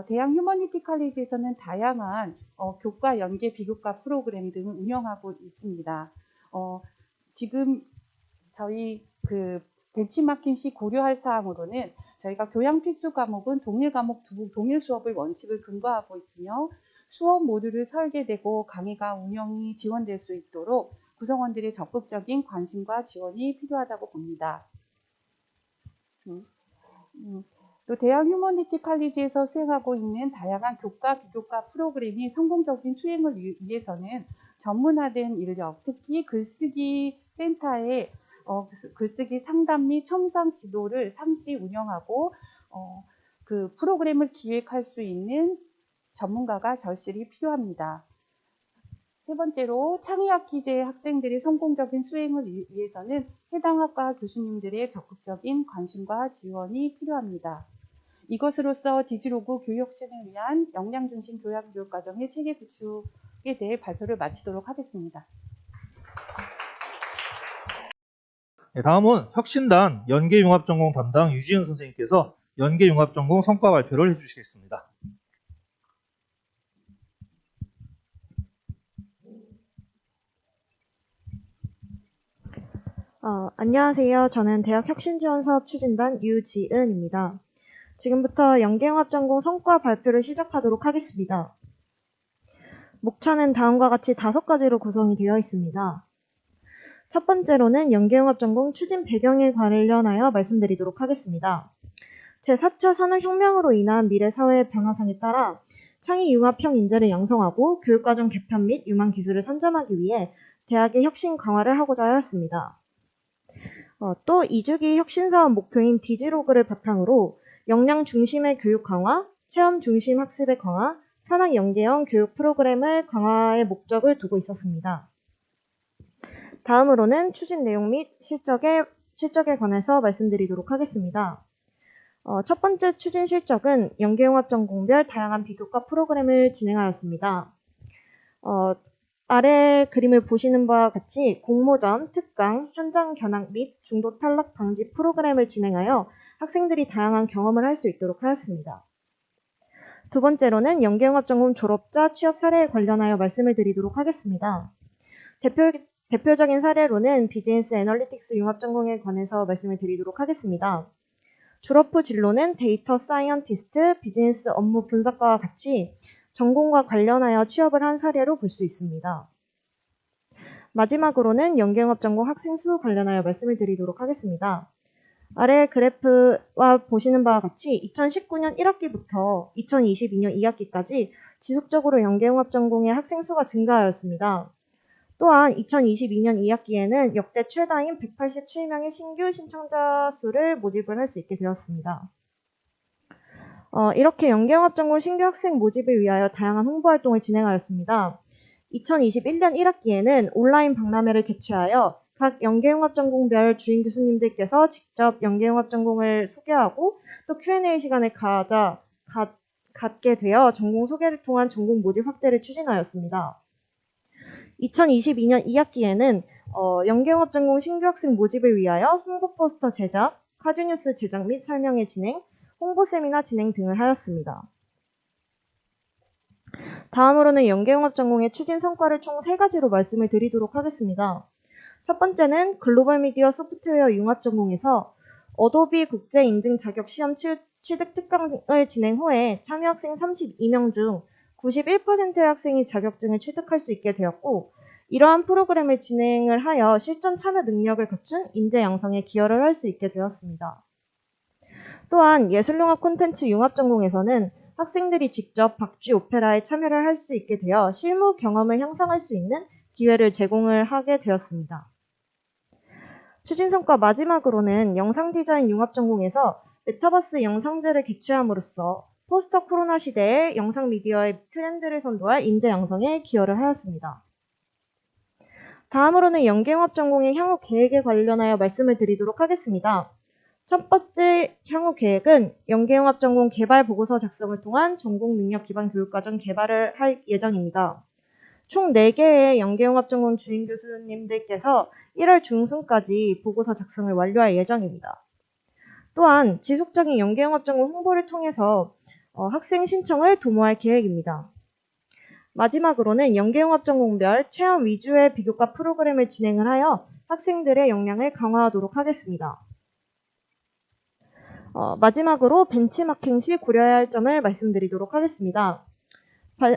대학 휴머니티 칼리지에서는 다양한 교과 연계 비교과 프로그램 등을 운영하고 있습니다. 지금 저희 벤치마킹 시 고려할 사항으로는 저희가 교양 필수 과목은 동일 과목 동일 수업의 원칙을 근거하고 있으며 수업 모듈을 설계되고 강의가 운영이 지원될 수 있도록 구성원들의 적극적인 관심과 지원이 필요하다고 봅니다. 또 대학 휴머니티 칼리지에서 수행하고 있는 다양한 교과, 비교과 프로그램이 성공적인 수행을 위해서는 전문화된 인력, 특히 글쓰기 센터의 글쓰기 상담 및 첨상 지도를 상시 운영하고 그 프로그램을 기획할 수 있는 전문가가 절실히 필요합니다. 세 번째로 창의학기제 학생들의 성공적인 수행을 위해서는 해당 학과 교수님들의 적극적인 관심과 지원이 필요합니다. 이것으로써 디지로그 교육혁신을 위한 역량중심 교육과정의 체계 구축에 대해 발표를 마치도록 하겠습니다. 네, 다음은 혁신단 연계융합전공 담당 유지은 선생님께서 연계융합전공 성과 발표를 해주시겠습니다. 안녕하세요. 저는 대학 혁신지원사업 추진단 유지은입니다. 지금부터 연계융합전공 성과 발표를 시작하도록 하겠습니다. 목차는 다음과 같이 5가지로 구성이 되어 있습니다. 첫 번째로는 연계융합전공 추진 배경에 관련하여 말씀드리도록 하겠습니다. 제4차 산업혁명으로 인한 미래 사회의 변화상에 따라 창의융합형 인재를 양성하고 교육과정 개편 및 유망 기술을 선점하기 위해 대학의 혁신 강화를 하고자 하였습니다. 또 2주기 혁신사업 목표인 디지로그를 바탕으로 역량 중심의 교육 강화, 체험 중심 학습의 강화, 산학 연계형 교육 프로그램을 강화의 목적을 두고 있었습니다. 다음으로는 추진 내용 및 실적에 관해서 말씀드리도록 하겠습니다. 첫 번째 추진 실적은 연계융합전공별 다양한 비교과 프로그램을 진행하였습니다. 아래 그림을 보시는 바와 같이 공모전, 특강, 현장 견학 및 중도 탈락 방지 프로그램을 진행하여 학생들이 다양한 경험을 할 수 있도록 하였습니다. 두 번째로는 연계융합전공 졸업자 취업 사례에 관련하여 말씀을 드리도록 하겠습니다. 대표적인 사례로는 비즈니스 애널리틱스 융합전공에 관해서 말씀을 드리도록 하겠습니다. 졸업 후 진로는 데이터 사이언티스트, 비즈니스 업무 분석과와 같이 전공과 관련하여 취업을 한 사례로 볼 수 있습니다. 마지막으로는 연계융합전공 학생 수 관련하여 말씀을 드리도록 하겠습니다. 아래 그래프와 보시는 바와 같이 2019년 1학기부터 2022년 2학기까지 지속적으로 연계융합전공의 학생 수가 증가하였습니다. 또한 2022년 2학기에는 역대 최다인 187명의 신규 신청자 수를 모집을 할 수 있게 되었습니다. 이렇게 연계융합전공 신규 학생 모집을 위하여 다양한 홍보활동을 진행하였습니다. 2021년 1학기에는 온라인 박람회를 개최하여 각 연계융합전공별 주임 교수님들께서 직접 연계융합전공을 소개하고 또 Q&A 시간을 갖게 되어 전공 소개를 통한 전공 모집 확대를 추진하였습니다. 2022년 2학기에는 연계융합전공 신규 학생 모집을 위하여 홍보 포스터 제작, 카드뉴스 제작 및 설명회 진행, 홍보 세미나 진행 등을 하였습니다. 다음으로는 연계융합전공의 추진 성과를 총 3가지로 말씀을 드리도록 하겠습니다. 첫 번째는 글로벌 미디어 소프트웨어 융합전공에서 어도비 국제 인증 자격 시험 취득 특강을 진행 후에 참여 학생 32명 중 91%의 학생이 자격증을 취득할 수 있게 되었고, 이러한 프로그램을 진행을 하여 실전 참여 능력을 갖춘 인재 양성에 기여를 할 수 있게 되었습니다. 또한 예술융합 콘텐츠 융합전공에서는 학생들이 직접 박쥐 오페라에 참여를 할 수 있게 되어 실무 경험을 향상할 수 있는 기회를 제공을 하게 되었습니다. 추진 성과 마지막으로는 영상 디자인 융합전공에서 메타버스 영상제를 개최함으로써 포스트 코로나 시대의 영상 미디어의 트렌드를 선도할 인재 양성에 기여를 하였습니다. 다음으로는 연계융합전공의 향후 계획에 관련하여 말씀을 드리도록 하겠습니다. 첫 번째 향후 계획은 연계융합전공 개발 보고서 작성을 통한 전공 능력 기반 교육과정 개발을 할 예정입니다. 총 4개의 연계융합전공 주임 교수님들께서 1월 중순까지 보고서 작성을 완료할 예정입니다. 또한 지속적인 연계융합전공 홍보를 통해서 학생 신청을 도모할 계획입니다. 마지막으로는 연계융합전공별 체험 위주의 비교과 프로그램을 진행을 하여 학생들의 역량을 강화하도록 하겠습니다. 마지막으로 벤치마킹 시 고려해야 할 점을 말씀드리도록 하겠습니다.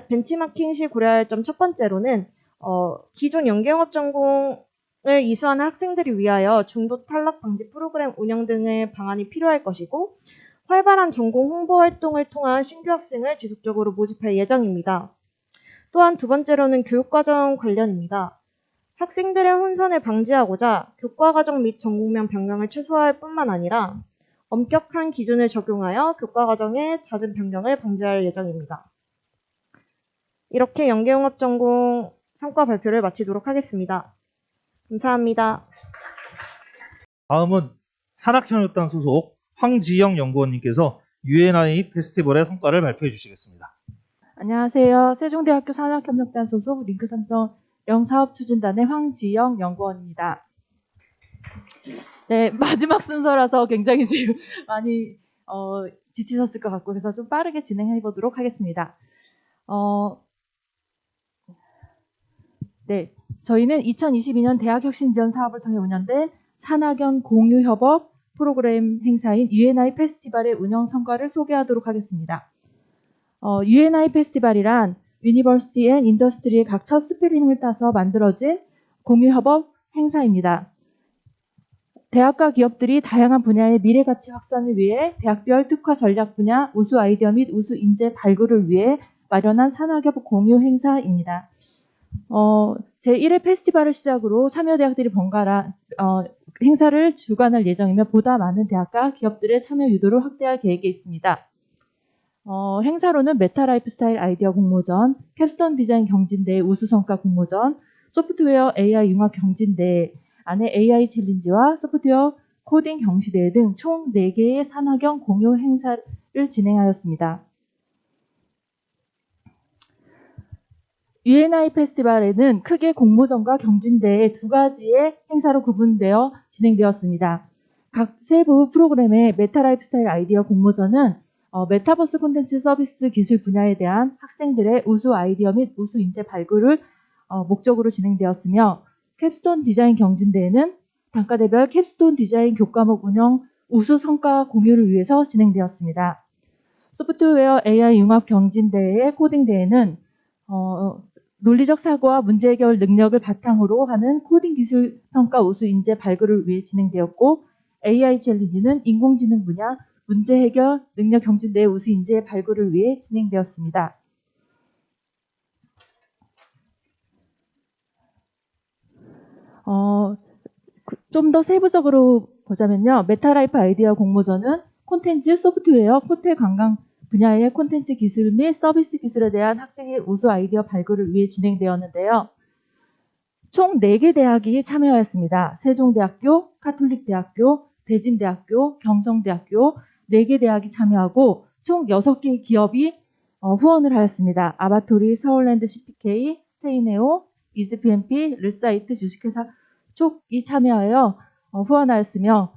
벤치마킹 시 고려해야 할 점 첫 번째로는 기존 연계융합전공을 이수하는 학생들을 위하여 중도 탈락 방지 프로그램 운영 등의 방안이 필요할 것이고, 활발한 전공 홍보 활동을 통한 신규 학생을 지속적으로 모집할 예정입니다. 또한 두 번째로는 교육과정 관련입니다. 학생들의 혼선을 방지하고자 교과과정 및 전공명 변경을 최소화할 뿐만 아니라 엄격한 기준을 적용하여 교과 과정의 잦은 변경을 방지할 예정입니다. 이렇게 연계융합 전공 성과 발표를 마치도록 하겠습니다. 감사합니다. 다음은 산학협력단 소속 황지영 연구원님께서 UNI 페스티벌의 성과를 발표해 주시겠습니다. 안녕하세요. 세종대학교 산학협력단 소속 링크삼성 영사업추진단의 황지영 연구원입니다. 네, 마지막 순서라서 굉장히 지금 많이 지치셨을 것 같고 그래서 좀 빠르게 진행해 보도록 하겠습니다. 네, 저희는 2022년 대학혁신지원 사업을 통해 운영된 산학연 공유협업 프로그램 행사인 UNI 페스티벌의 운영 성과를 소개하도록 하겠습니다. UNI 페스티벌이란 유니버시티 앤 인더스트리의 각 첫 스펠링을 따서 만들어진 공유협업 행사입니다. 대학과 기업들이 다양한 분야의 미래가치 확산을 위해 대학별 특화 전략 분야 우수 아이디어 및 우수 인재 발굴을 위해 마련한 산학협 공유 행사입니다. 제1회 페스티벌을 시작으로 참여 대학들이 번갈아 행사를 주관할 예정이며 보다 많은 대학과 기업들의 참여 유도를 확대할 계획에 있습니다. 행사로는 메타 라이프스타일 아이디어 공모전, 캡스톤 디자인 경진대회 우수성과 공모전, 소프트웨어 AI 융합 경진대회 안에 AI 챌린지와 소프트웨어 코딩 경시대회 등 총 4개의 산학연 공유 행사를 진행하였습니다. UNI 페스티벌에는 크게 공모전과 경진대회 두 가지의 행사로 구분되어 진행되었습니다. 각 세부 프로그램의 메타 라이프스타일 아이디어 공모전은 메타버스 콘텐츠 서비스 기술 분야에 대한 학생들의 우수 아이디어 및 우수 인재 발굴을 목적으로 진행되었으며 캡스톤 디자인 경진대회는 단과대별 캡스톤 디자인 교과목 운영 우수 성과 공유를 위해서 진행되었습니다. 소프트웨어 AI 융합 경진대회의 코딩대회는 논리적 사고와 문제 해결 능력을 바탕으로 하는 코딩 기술 평가 우수 인재 발굴을 위해 진행되었고 AI 챌린지는 인공지능 분야 문제 해결 능력 경진대회 우수 인재 발굴을 위해 진행되었습니다. 좀 더 세부적으로 보자면요. 메타라이프 아이디어 공모전은 콘텐츠, 소프트웨어, 호텔 관광 분야의 콘텐츠 기술 및 서비스 기술에 대한 학생의 우수 아이디어 발굴을 위해 진행되었는데요. 총 4개 대학이 참여하였습니다. 세종대학교, 카톨릭대학교, 대진대학교, 경성대학교 4개 대학이 참여하고 총 6개 기업이 후원을 하였습니다. 아바토리, 서울랜드 CPK, 스테이네오, 이즈PMP, 르사이트 주식회사 쪽이 참여하여 후원하였으며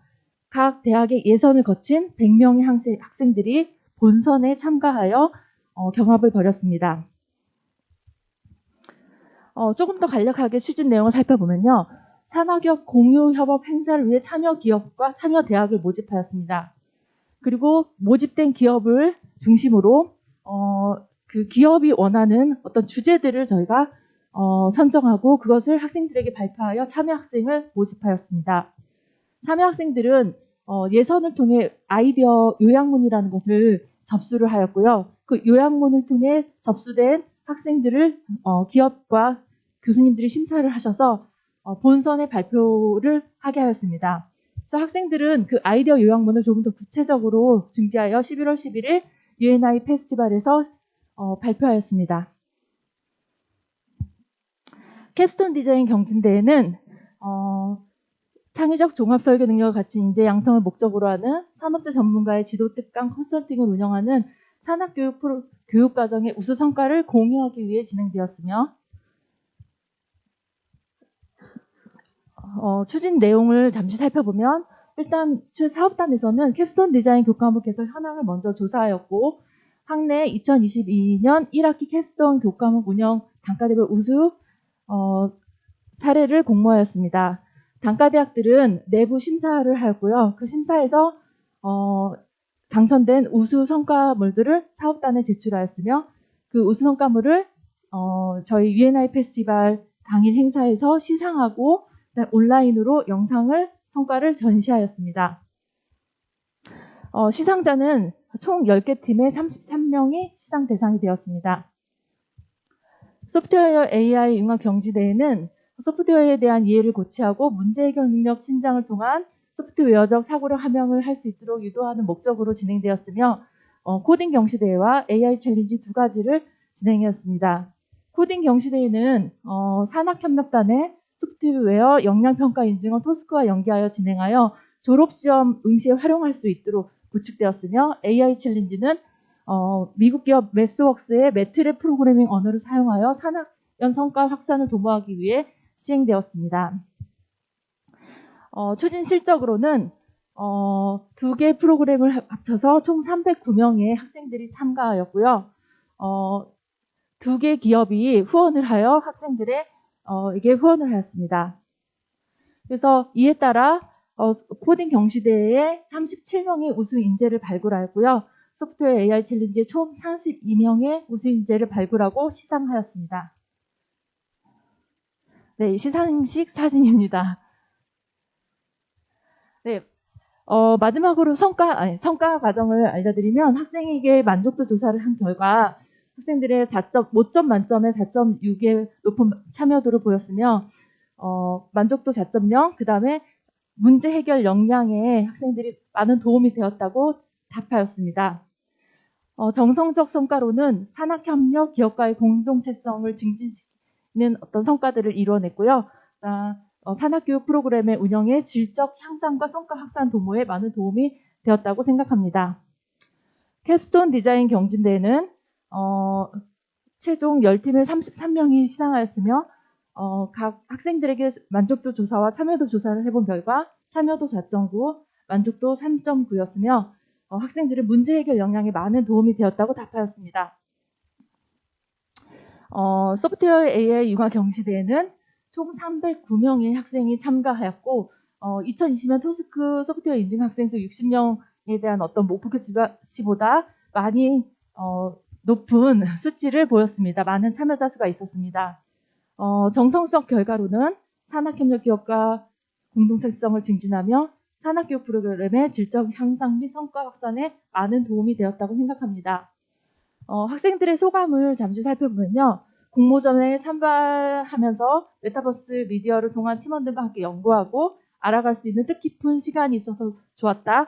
각 대학의 예선을 거친 100명의 학생들이 본선에 참가하여 경합을 벌였습니다. 조금 더 간략하게 추진 내용을 살펴보면요. 산학협 공유협업 행사를 위해 참여 기업과 참여 대학을 모집하였습니다. 그리고 모집된 기업을 중심으로 그 기업이 원하는 어떤 주제들을 저희가 선정하고 그것을 학생들에게 발표하여 참여 학생을 모집하였습니다. 참여 학생들은 예선을 통해 아이디어 요약문이라는 것을 접수를 하였고요. 그 요약문을 통해 접수된 학생들을 기업과 교수님들이 심사를 하셔서 본선에 발표를 하게 하였습니다. 그래서 학생들은 그 아이디어 요약문을 조금 더 구체적으로 준비하여 11월 11일 UNI 페스티벌에서 발표하였습니다. 캡스톤 디자인 경진대회는 창의적 종합 설계 능력을 갖춘 인재 양성을 목적으로 하는 산업재 전문가의 지도 특강 컨설팅을 운영하는 산학교육 교육과정의 우수 성과를 공유하기 위해 진행되었으며 추진 내용을 잠시 살펴보면 일단 사업단에서는 캡스톤 디자인 교과목 개설 현황을 먼저 조사하였고 학내 2022년 1학기 캡스톤 교과목 운영 단과대별 우수 사례를 공모하였습니다. 단과대학들은 내부 심사를 하였고요. 그 심사에서 당선된 우수 성과물들을 사업단에 제출하였으며 그 우수 성과물을 저희 UNI 페스티벌 당일 행사에서 시상하고 온라인으로 영상을 성과를 전시하였습니다. 시상자는 총 10개 팀의 33명이 시상 대상이 되었습니다. 소프트웨어 AI 융합 경지대회는 소프트웨어에 대한 이해를 고취하고 문제 해결 능력 신장을 통한 소프트웨어적 사고력 함양을 할 수 있도록 유도하는 목적으로 진행되었으며 코딩 경시대회와 AI 챌린지 두 가지를 진행했습니다. 코딩 경시대회는 산학협력단의 소프트웨어 역량평가 인증원 토스크와 연계하여 진행하여 졸업시험 응시에 활용할 수 있도록 구축되었으며 AI 챌린지는 미국 기업 매스웍스의 매트랩 프로그래밍 언어를 사용하여 산학연 성과 확산을 도모하기 위해 시행되었습니다. 추진 실적으로는 두 개 프로그램을 합쳐서 총 309명의 학생들이 참가하였고요. 두 개 기업이 후원을 하여 학생들에게 후원을 하였습니다. 그래서 이에 따라 코딩 경시대회에 37명의 우수 인재를 발굴하였고요. 소프트웨어 AI 챌린지에 총 32명의 우수 인재를 발굴하고 시상하였습니다. 네, 시상식 사진입니다. 네, 마지막으로 성과 과정을 알려드리면 학생에게 만족도 조사를 한 결과 학생들의 5점 만점에 4.6의 높은 참여도를 보였으며 만족도 4.0, 그 다음에 문제 해결 역량에 학생들이 많은 도움이 되었다고 답하였습니다. 정성적 성과로는 산학협력 기업과의 공동체성을 증진시키는 어떤 성과들을 이루어냈고요. 산학교육 프로그램의 운영에 질적 향상과 성과 확산 도모에 많은 도움이 되었다고 생각합니다. 캡스톤 디자인 경진대회는 최종 10팀의 33명이 시상하였으며 각 학생들에게 만족도 조사와 참여도 조사를 해본 결과 참여도 4.9, 만족도 3.9였으며 학생들의 문제 해결 역량에 많은 도움이 되었다고 답하였습니다. 소프트웨어 AI 융합 경시대회는 총 309명의 학생이 참가하였고 2020년 토스크 소프트웨어 인증 학생 수 60명에 대한 어떤 목표치보다 많이 높은 수치를 보였습니다. 많은 참여자 수가 있었습니다. 정성적 결과로는 산학협력 기업과 공동체성을 증진하며 산학교육 프로그램의 질적 향상 및 성과 확산에 많은 도움이 되었다고 생각합니다. 학생들의 소감을 잠시 살펴보면요. 공모전에 참가하면서 메타버스 미디어를 통한 팀원들과 함께 연구하고 알아갈 수 있는 뜻깊은 시간이 있어서 좋았다.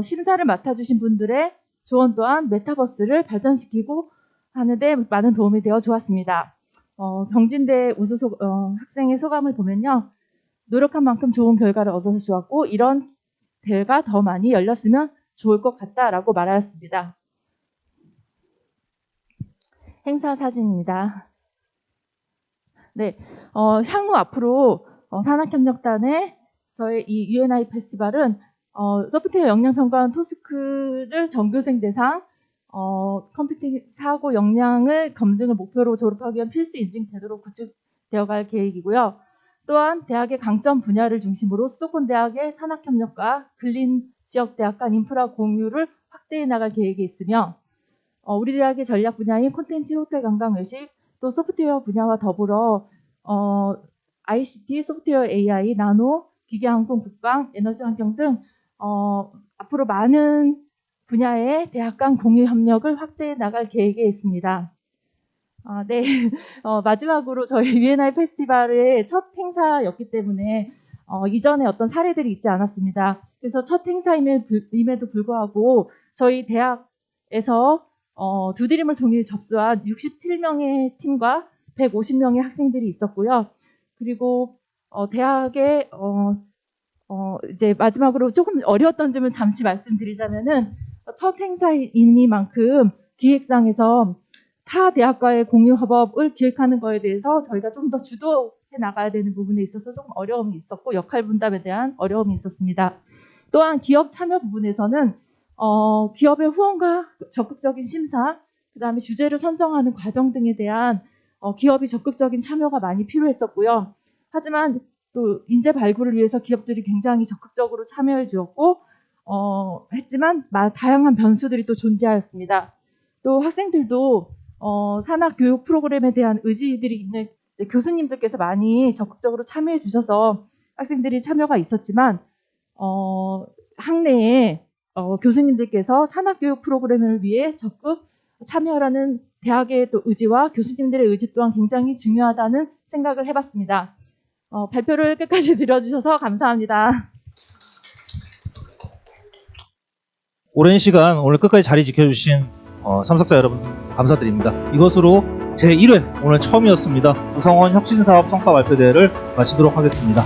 심사를 맡아주신 분들의 조언 또한 메타버스를 발전시키고 하는데 많은 도움이 되어 좋았습니다. 경진대 우수 학생의 소감을 보면요. 노력한 만큼 좋은 결과를 얻어서 좋았고 이런 대회가 더 많이 열렸으면 좋을 것 같다라고 말하였습니다. 행사 사진입니다. 네, 향후 앞으로 산학협력단의 저의 이 UNI 페스티벌은 소프트웨어 역량평가원 토스크를 전교생 대상 컴퓨팅 사고 역량을 검증을 목표로 졸업하기 위한 필수 인증제도로 구축되어갈 계획이고요. 또한 대학의 강점 분야를 중심으로 수도권 대학의 산학협력과 근린 지역 대학 간 인프라 공유를 확대해 나갈 계획이 있으며 우리 대학의 전략 분야인 콘텐츠, 호텔, 관광, 외식, 또 소프트웨어 분야와 더불어 ICT, 소프트웨어 AI, 나노, 기계항공, 국방, 에너지 환경 등 앞으로 많은 분야의 대학 간 공유 협력을 확대해 나갈 계획에 있습니다. 네, 마지막으로 저희 UNI 페스티벌의 첫 행사였기 때문에 이전에 어떤 사례들이 있지 않았습니다. 그래서 첫 행사임에도 불구하고 저희 대학에서 두드림을 통해 접수한 67명의 팀과 150명의 학생들이 있었고요. 그리고 대학의 이제 마지막으로 조금 어려웠던 점을 잠시 말씀드리자면은 첫 행사이니만큼 기획상에서 타 대학과의 공유 협업을 기획하는 거에 대해서 저희가 좀 더 주도해 나가야 되는 부분에 있어서 조금 어려움이 있었고 역할 분담에 대한 어려움이 있었습니다. 또한 기업 참여 부분에서는 기업의 후원과 적극적인 심사, 그다음에 주제를 선정하는 과정 등에 대한 기업이 적극적인 참여가 많이 필요했었고요. 하지만 또 인재 발굴을 위해서 기업들이 굉장히 적극적으로 참여해 주었고 했지만 다양한 변수들이 또 존재하였습니다. 또 학생들도 산학 교육 프로그램에 대한 의지들이 있는 교수님들께서 많이 적극적으로 참여해 주셔서 학생들이 참여가 있었지만 학내에 교수님들께서 산학 교육 프로그램을 위해 적극 참여하라는 대학의 또 의지와 교수님들의 의지 또한 굉장히 중요하다는 생각을 해봤습니다. 발표를 끝까지 들어주셔서 감사합니다. 오랜 시간 오늘 끝까지 자리 지켜주신 참석자 여러분 감사드립니다. 이것으로 제1회 오늘 처음이었습니다. 구성원 혁신사업 성과 발표대회를 마치도록 하겠습니다.